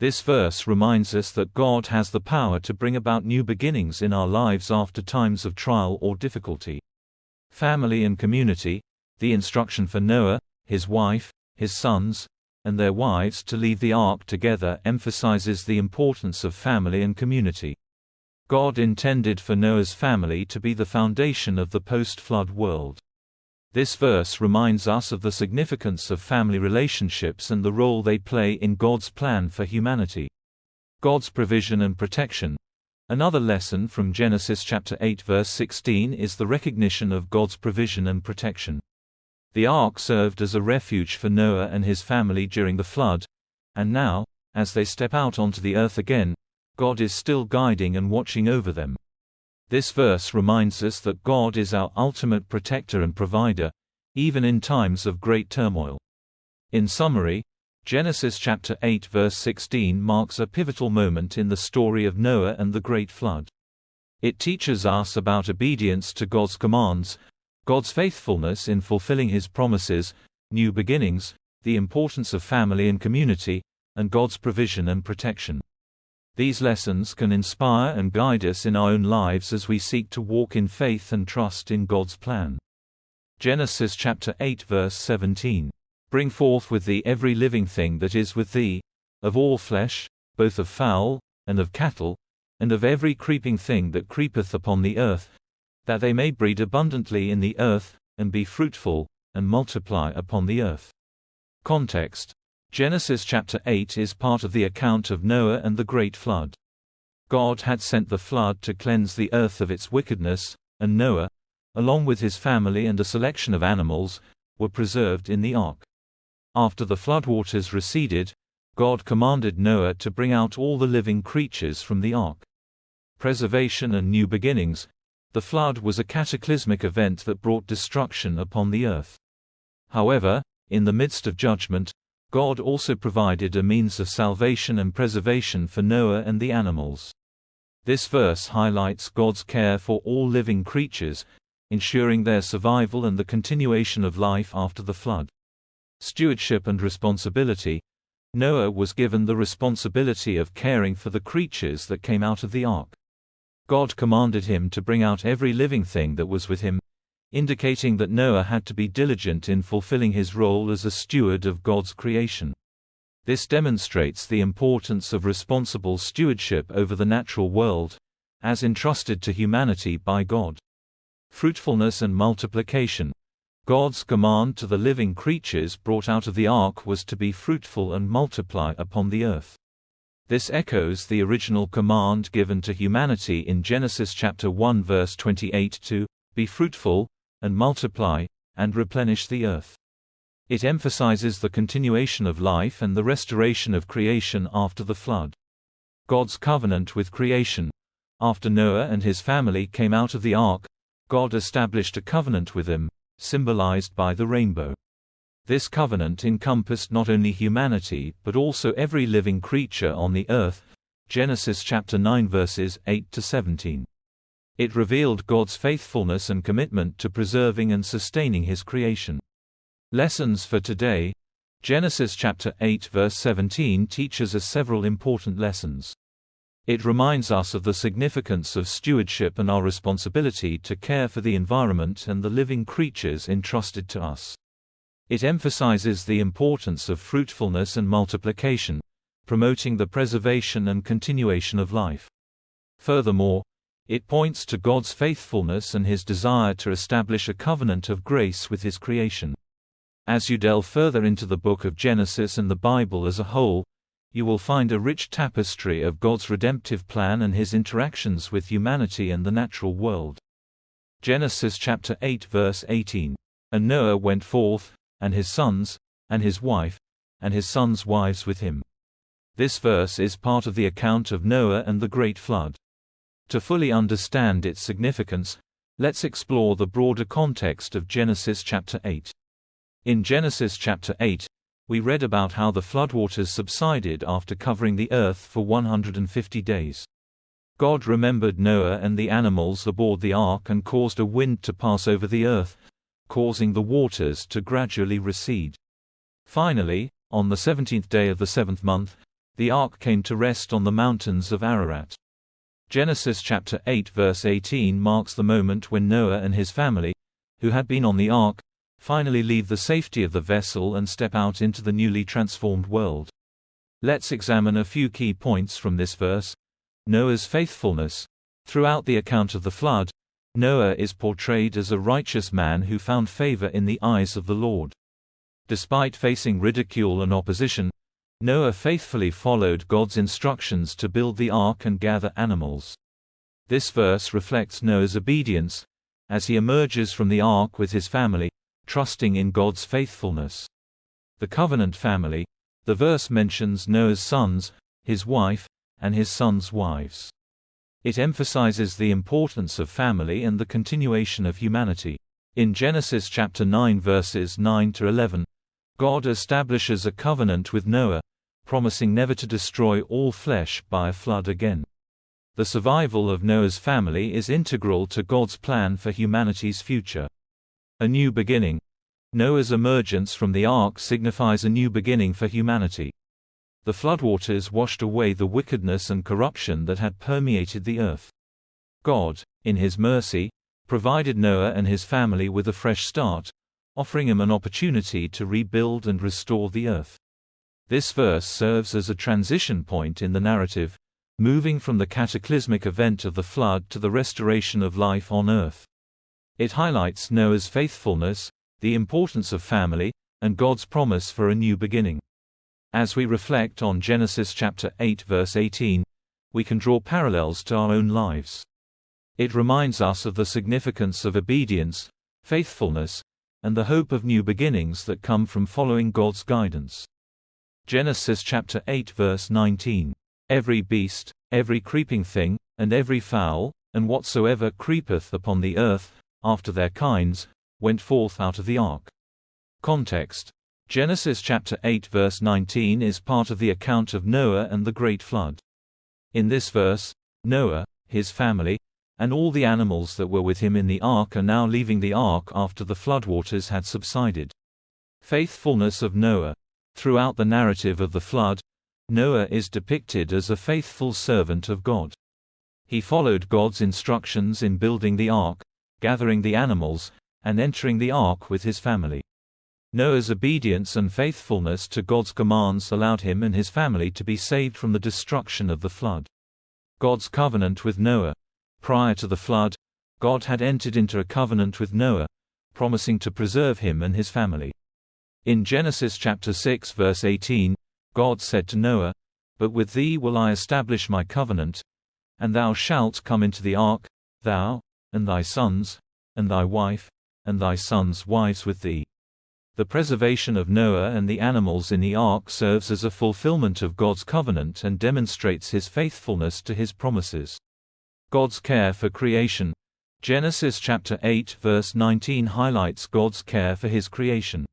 This verse reminds us that God has the power to bring about new beginnings in our lives after times of trial or difficulty. Family and community. The instruction for Noah, his wife, his sons, and their wives to leave the ark together emphasizes the importance of family and community. God intended for Noah's family to be the foundation of the post-flood world. This verse reminds us of the significance of family relationships and the role they play in God's plan for humanity. God's provision and protection. Another lesson from Genesis chapter 8 verse 16 is the recognition of God's provision and protection. The ark served as a refuge for Noah and his family during the flood, and now, as they step out onto the earth again, God is still guiding and watching over them. This verse reminds us that God is our ultimate protector and provider, even in times of great turmoil. In summary, Genesis chapter 8 verse 16 marks a pivotal moment in the story of Noah and the great flood. It teaches us about obedience to God's commands, God's faithfulness in fulfilling His promises, new beginnings, the importance of family and community, and God's provision and protection. These lessons can inspire and guide us in our own lives as we seek to walk in faith and trust in God's plan. Genesis chapter 8 verse 17. Bring forth with thee every living thing that is with thee, of all flesh, both of fowl, and of cattle, and of every creeping thing that creepeth upon the earth, that they may breed abundantly in the earth, and be fruitful, and multiply upon the earth. Context. Genesis chapter 8 is part of the account of Noah and the great flood. God had sent the flood to cleanse the earth of its wickedness, and Noah, along with his family and a selection of animals, were preserved in the ark. After the floodwaters receded, God commanded Noah to bring out all the living creatures from the ark. Preservation and new beginnings. The flood was a cataclysmic event that brought destruction upon the earth. However, in the midst of judgment, God also provided a means of salvation and preservation for Noah and the animals. This verse highlights God's care for all living creatures, ensuring their survival and the continuation of life after the flood. Stewardship and responsibility. Noah was given the responsibility of caring for the creatures that came out of the ark. God commanded him to bring out every living thing that was with him, indicating that Noah had to be diligent in fulfilling his role as a steward of God's creation. This demonstrates the importance of responsible stewardship over the natural world, as entrusted to humanity by God. Fruitfulness and multiplication. God's command to the living creatures brought out of the ark was to be fruitful and multiply upon the earth. This echoes the original command given to humanity in Genesis chapter 1 verse 28 to be fruitful, and multiply, and replenish the earth. It emphasizes the continuation of life and the restoration of creation after the flood. God's covenant with creation. After Noah and his family came out of the ark, God established a covenant with them, symbolized by the rainbow. This covenant encompassed not only humanity but also every living creature on the earth. Genesis chapter 9 verses 8 to 17. It revealed God's faithfulness and commitment to preserving and sustaining His creation. Lessons for today. Genesis chapter 8 verse 17 teaches us several important lessons. It reminds us of the significance of stewardship and our responsibility to care for the environment and the living creatures entrusted to us. It emphasizes the importance of fruitfulness and multiplication, promoting the preservation and continuation of life. Furthermore, It points to God's faithfulness and His desire to establish a covenant of grace with His creation. As you delve further into the book of Genesis and the Bible as a whole, you will find a rich tapestry of God's redemptive plan and His interactions with humanity and the natural world. Genesis chapter 8 verse 18. And Noah went forth, and his sons, and his wife, and his sons' wives with him. This verse is part of the account of Noah and the great flood. To fully understand its significance, let's explore the broader context of Genesis chapter 8. In Genesis chapter 8, we read about how the floodwaters subsided after covering the earth for 150 days. God remembered Noah and the animals aboard the ark and caused a wind to pass over the earth, causing the waters to gradually recede. Finally, on the 17th day of the 7th month, the ark came to rest on the mountains of Ararat. Genesis chapter 8 verse 18 marks the moment when Noah and his family, who had been on the ark, finally leave the safety of the vessel and step out into the newly transformed world. Let's examine a few key points from this verse. Noah's faithfulness. Throughout the account of the flood, Noah is portrayed as a righteous man who found favor in the eyes of the Lord. Despite facing ridicule and opposition, Noah faithfully followed God's instructions to build the ark and gather animals. This verse reflects Noah's obedience, as he emerges from the ark with his family, trusting in God's faithfulness. The covenant family. The verse mentions Noah's sons, his wife, and his sons' wives. It emphasizes the importance of family and the continuation of humanity. In Genesis chapter 9 verses 9 to 11, God establishes a covenant with Noah, promising never to destroy all flesh by a flood again. The survival of Noah's family is integral to God's plan for humanity's future. A new beginning. Noah's emergence from the ark signifies a new beginning for humanity. The floodwaters washed away the wickedness and corruption that had permeated the earth. God, in His mercy, provided Noah and his family with a fresh start, offering him an opportunity to rebuild and restore the earth. This verse serves as a transition point in the narrative, moving from the cataclysmic event of the flood to the restoration of life on earth. It highlights Noah's faithfulness, the importance of family, and God's promise for a new beginning. As we reflect on Genesis chapter 8 verse 18, we can draw parallels to our own lives. It reminds us of the significance of obedience, faithfulness, and the hope of new beginnings that come from following God's guidance. Genesis chapter 8 verse 19. Every beast, every creeping thing, and every fowl, and whatsoever creepeth upon the earth, after their kinds, went forth out of the ark. Context. Genesis chapter 8 verse 19 is part of the account of Noah and the great flood. In this verse, Noah, his family, and all the animals that were with him in the ark are now leaving the ark after the floodwaters had subsided. Faithfulness of Noah. Throughout the narrative of the flood, Noah is depicted as a faithful servant of God. He followed God's instructions in building the ark, gathering the animals, and entering the ark with his family. Noah's obedience and faithfulness to God's commands allowed him and his family to be saved from the destruction of the flood. God's covenant with Noah. Prior to the flood, God had entered into a covenant with Noah, promising to preserve him and his family. In Genesis chapter 6 verse 18, God said to Noah, "But with thee will I establish my covenant, and thou shalt come into the ark, thou, and thy sons, and thy wife, and thy sons' wives with thee." The preservation of Noah and the animals in the ark serves as a fulfillment of God's covenant and demonstrates His faithfulness to His promises. God's care for creation. Genesis chapter 8 verse 19 highlights God's care for His creation.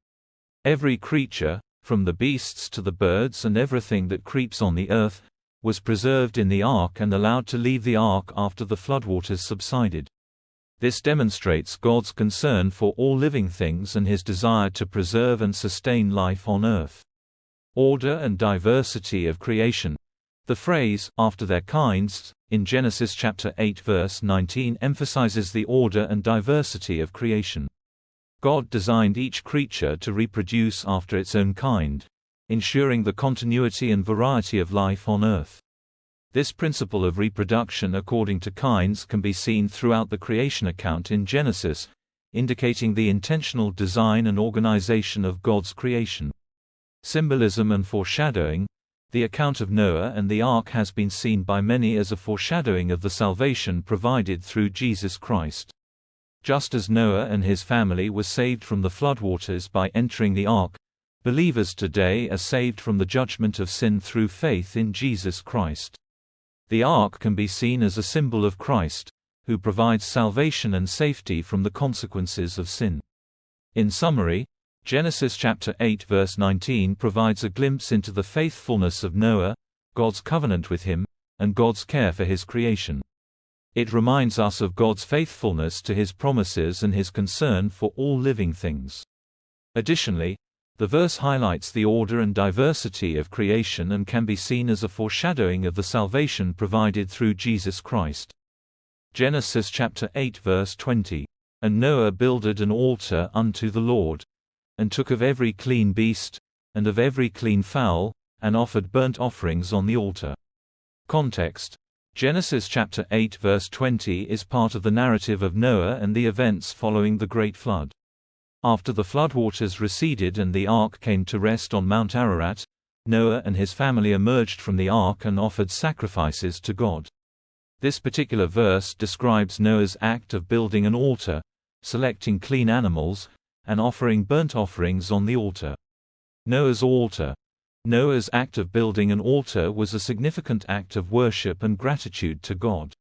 Every creature, from the beasts to the birds and everything that creeps on the earth, was preserved in the ark and allowed to leave the ark after the floodwaters subsided. This demonstrates God's concern for all living things and His desire to preserve and sustain life on earth. Order and diversity of creation. The phrase, "after their kinds," in Genesis chapter 8 verse 19 emphasizes the order and diversity of creation. God designed each creature to reproduce after its own kind, ensuring the continuity and variety of life on earth. This principle of reproduction according to kinds can be seen throughout the creation account in Genesis, indicating the intentional design and organization of God's creation. Symbolism and foreshadowing. The account of Noah and the ark has been seen by many as a foreshadowing of the salvation provided through Jesus Christ. Just as Noah and his family were saved from the floodwaters by entering the ark, believers today are saved from the judgment of sin through faith in Jesus Christ. The ark can be seen as a symbol of Christ, who provides salvation and safety from the consequences of sin. In summary, Genesis chapter 8 verse 19 provides a glimpse into the faithfulness of Noah, God's covenant with him, and God's care for his creation. It reminds us of God's faithfulness to his promises and his concern for all living things. Additionally, the verse highlights the order and diversity of creation and can be seen as a foreshadowing of the salvation provided through Jesus Christ. Genesis chapter 8 verse 20. And Noah builded an altar unto the Lord, and took of every clean beast, and of every clean fowl, and offered burnt offerings on the altar. Context: Genesis chapter 8 verse 20 is part of the narrative of Noah and the events following the Great Flood. After the floodwaters receded and the ark came to rest on Mount Ararat, Noah and his family emerged from the ark and offered sacrifices to God. This particular verse describes Noah's act of building an altar, selecting clean animals, and offering burnt offerings on the altar. Noah's altar. Noah's act of building an altar was a significant act of worship and gratitude to God.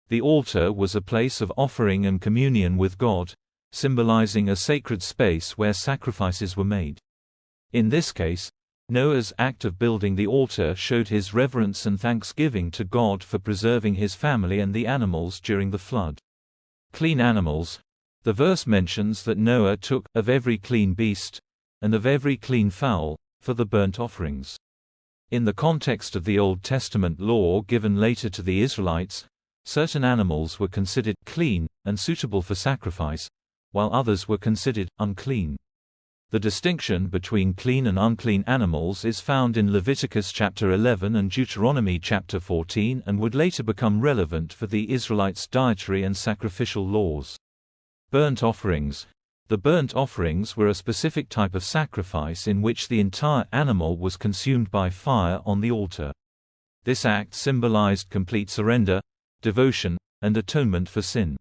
The altar was a place of offering and communion with God, symbolizing a sacred space where sacrifices were made. In this case, Noah's act of building the altar showed his reverence and thanksgiving to God for preserving his family and the animals during the flood. Clean animals. The verse mentions that Noah took of every clean beast, and of every clean fowl, for the burnt offerings. In the context of the Old Testament law given later to the Israelites, certain animals were considered clean and suitable for sacrifice, while others were considered unclean. The distinction between clean and unclean animals is found in Leviticus chapter 11 and Deuteronomy chapter 14 and would later become relevant for the Israelites' dietary and sacrificial laws. Burnt offerings. The burnt offerings were a specific type of sacrifice in which the entire animal was consumed by fire on the altar. This act symbolized complete surrender, devotion, and atonement for sin.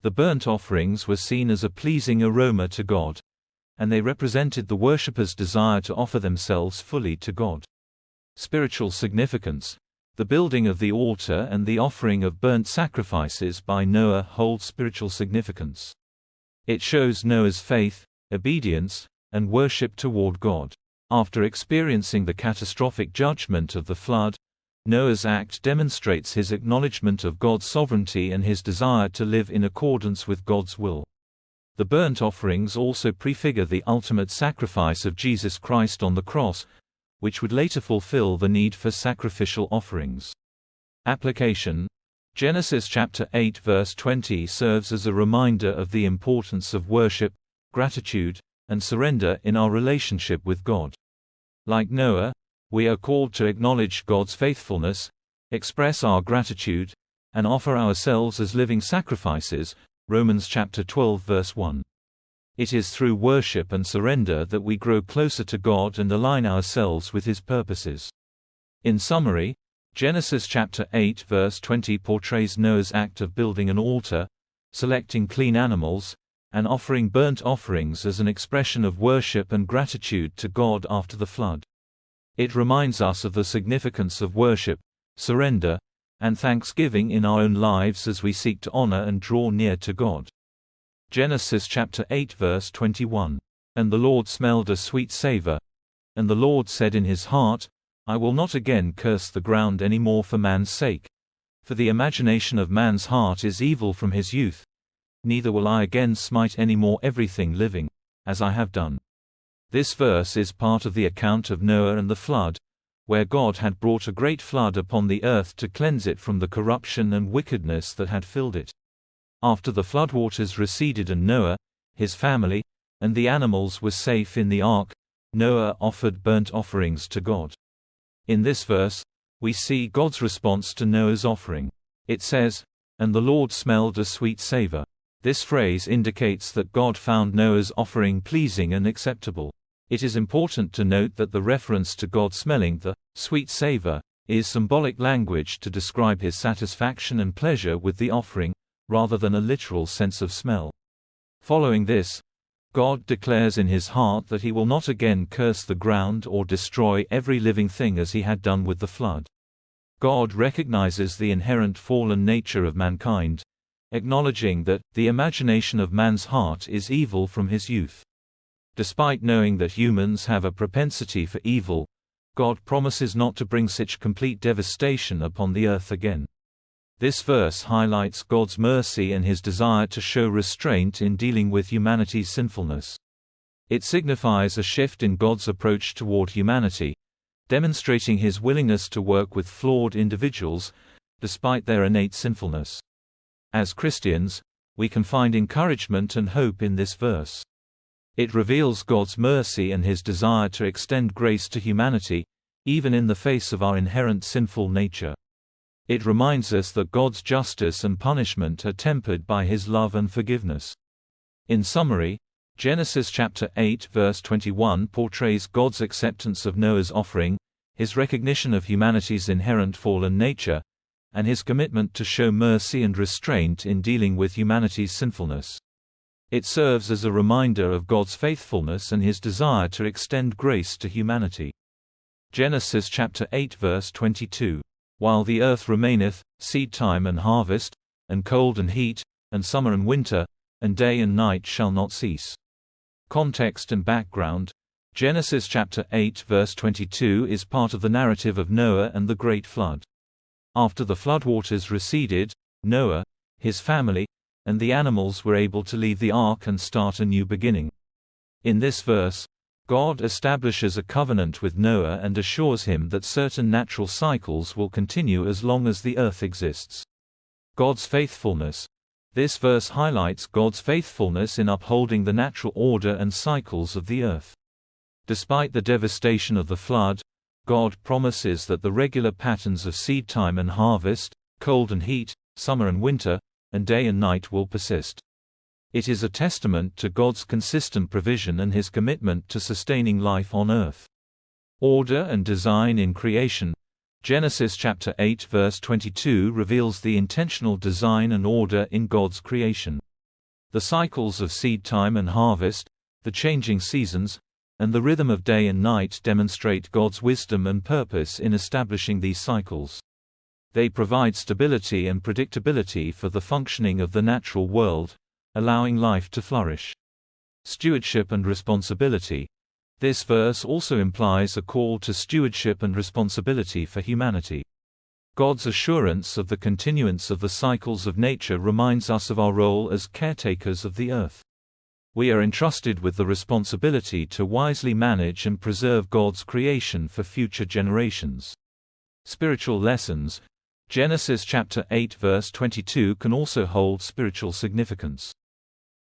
The burnt offerings were seen as a pleasing aroma to God, and they represented the worshipper's desire to offer themselves fully to God. Spiritual significance. The building of the altar and the offering of burnt sacrifices by Noah hold spiritual significance. It shows Noah's faith, obedience, and worship toward God. After experiencing the catastrophic judgment of the flood, Noah's act demonstrates his acknowledgement of God's sovereignty and his desire to live in accordance with God's will. The burnt offerings also prefigure the ultimate sacrifice of Jesus Christ on the cross, which would later fulfill the need for sacrificial offerings. Application. Genesis chapter 8 verse 20 serves as a reminder of the importance of worship, gratitude, and surrender in our relationship with God. Like Noah, we are called to acknowledge God's faithfulness, express our gratitude, and offer ourselves as living sacrifices. Romans chapter 12 verse 1. It is through worship and surrender that we grow closer to God and align ourselves with His purposes. In summary, Genesis chapter 8 verse 20 portrays Noah's act of building an altar, selecting clean animals, and offering burnt offerings as an expression of worship and gratitude to God after the flood. It reminds us of the significance of worship, surrender, and thanksgiving in our own lives as we seek to honor and draw near to God. Genesis chapter 8 verse 21. And the Lord smelled a sweet savor. And the Lord said in his heart, I will not again curse the ground any more for man's sake. For the imagination of man's heart is evil from his youth. Neither will I again smite any more everything living, as I have done. This verse is part of the account of Noah and the flood, where God had brought a great flood upon the earth to cleanse it from the corruption and wickedness that had filled it. After the floodwaters receded and Noah, his family, and the animals were safe in the ark, Noah offered burnt offerings to God. In this verse, we see God's response to Noah's offering. It says, "And the Lord smelled a sweet savor." This phrase indicates that God found Noah's offering pleasing and acceptable. It is important to note that the reference to God smelling the sweet savor is symbolic language to describe his satisfaction and pleasure with the offering, rather than a literal sense of smell. Following this, God declares in his heart that he will not again curse the ground or destroy every living thing as he had done with the flood. God recognizes the inherent fallen nature of mankind, acknowledging that the imagination of man's heart is evil from his youth. Despite knowing that humans have a propensity for evil, God promises not to bring such complete devastation upon the earth again. This verse highlights God's mercy and his desire to show restraint in dealing with humanity's sinfulness. It signifies a shift in God's approach toward humanity, demonstrating his willingness to work with flawed individuals, despite their innate sinfulness. As Christians, we can find encouragement and hope in this verse. It reveals God's mercy and his desire to extend grace to humanity, even in the face of our inherent sinful nature. It reminds us that God's justice and punishment are tempered by his love and forgiveness. In summary, Genesis chapter 8 verse 21 portrays God's acceptance of Noah's offering, his recognition of humanity's inherent fallen nature, and his commitment to show mercy and restraint in dealing with humanity's sinfulness. It serves as a reminder of God's faithfulness and his desire to extend grace to humanity. Genesis chapter 8 verse 22. While the earth remaineth, seedtime and harvest, and cold and heat, and summer and winter, and day and night shall not cease. Context and background. Genesis chapter 8 verse 22 is part of the narrative of Noah and the Great Flood. After the floodwaters receded, Noah, his family, and the animals were able to leave the ark and start a new beginning. In this verse, God establishes a covenant with Noah and assures him that certain natural cycles will continue as long as the earth exists. God's faithfulness. This verse highlights God's faithfulness in upholding the natural order and cycles of the earth. Despite the devastation of the flood, God promises that the regular patterns of seedtime and harvest, cold and heat, summer and winter, and day and night will persist. It is a testament to God's consistent provision and his commitment to sustaining life on earth. Order and design in creation. Genesis chapter 8 verse 22 reveals the intentional design and order in God's creation. The cycles of seed time and harvest, the changing seasons, and the rhythm of day and night demonstrate God's wisdom and purpose in establishing these cycles. They provide stability and predictability for the functioning of the natural world, allowing life to flourish. Stewardship and responsibility. This verse also implies a call to stewardship and responsibility for humanity. God's assurance of the continuance of the cycles of nature reminds us of our role as caretakers of the earth. We are entrusted with the responsibility to wisely manage and preserve God's creation for future generations. Spiritual lessons. Genesis chapter 8 verse 22 can also hold spiritual significance.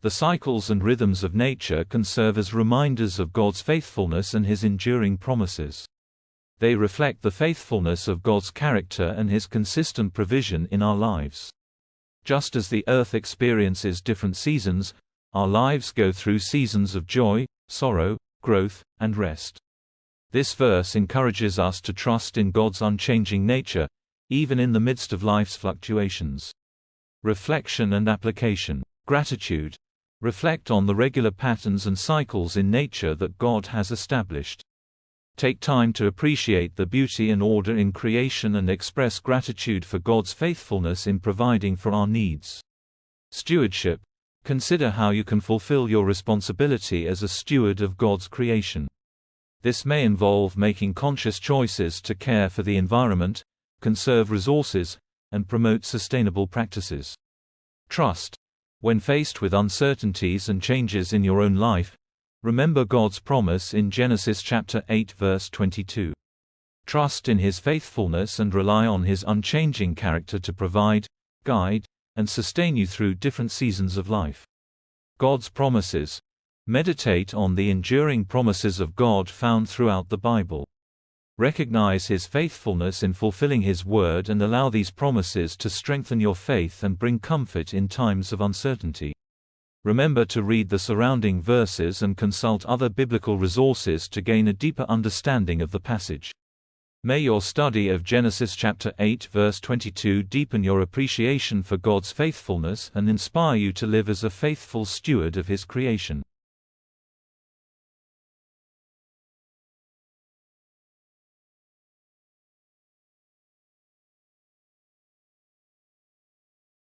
The cycles and rhythms of nature can serve as reminders of God's faithfulness and his enduring promises. They reflect the faithfulness of God's character and his consistent provision in our lives. Just as the earth experiences different seasons, our lives go through seasons of joy, sorrow, growth, and rest. This verse encourages us to trust in God's unchanging nature, even in the midst of life's fluctuations. Reflection and application. Gratitude. Reflect on the regular patterns and cycles in nature that God has established. Take time to appreciate the beauty and order in creation and express gratitude for God's faithfulness in providing for our needs. Stewardship. Consider how you can fulfill your responsibility as a steward of God's creation. This may involve making conscious choices to care for the environment, conserve resources, and promote sustainable practices. Trust. When faced with uncertainties and changes in your own life, remember God's promise in Genesis chapter 8 verse 22. Trust in his faithfulness and rely on his unchanging character to provide, guide, and sustain you through different seasons of life. God's promises. Meditate on the enduring promises of God found throughout the Bible. Recognize His faithfulness in fulfilling His word and allow these promises to strengthen your faith and bring comfort in times of uncertainty. Remember to read the surrounding verses and consult other biblical resources to gain a deeper understanding of the passage. May your study of Genesis chapter 8 verse 22 deepen your appreciation for God's faithfulness and inspire you to live as a faithful steward of His creation.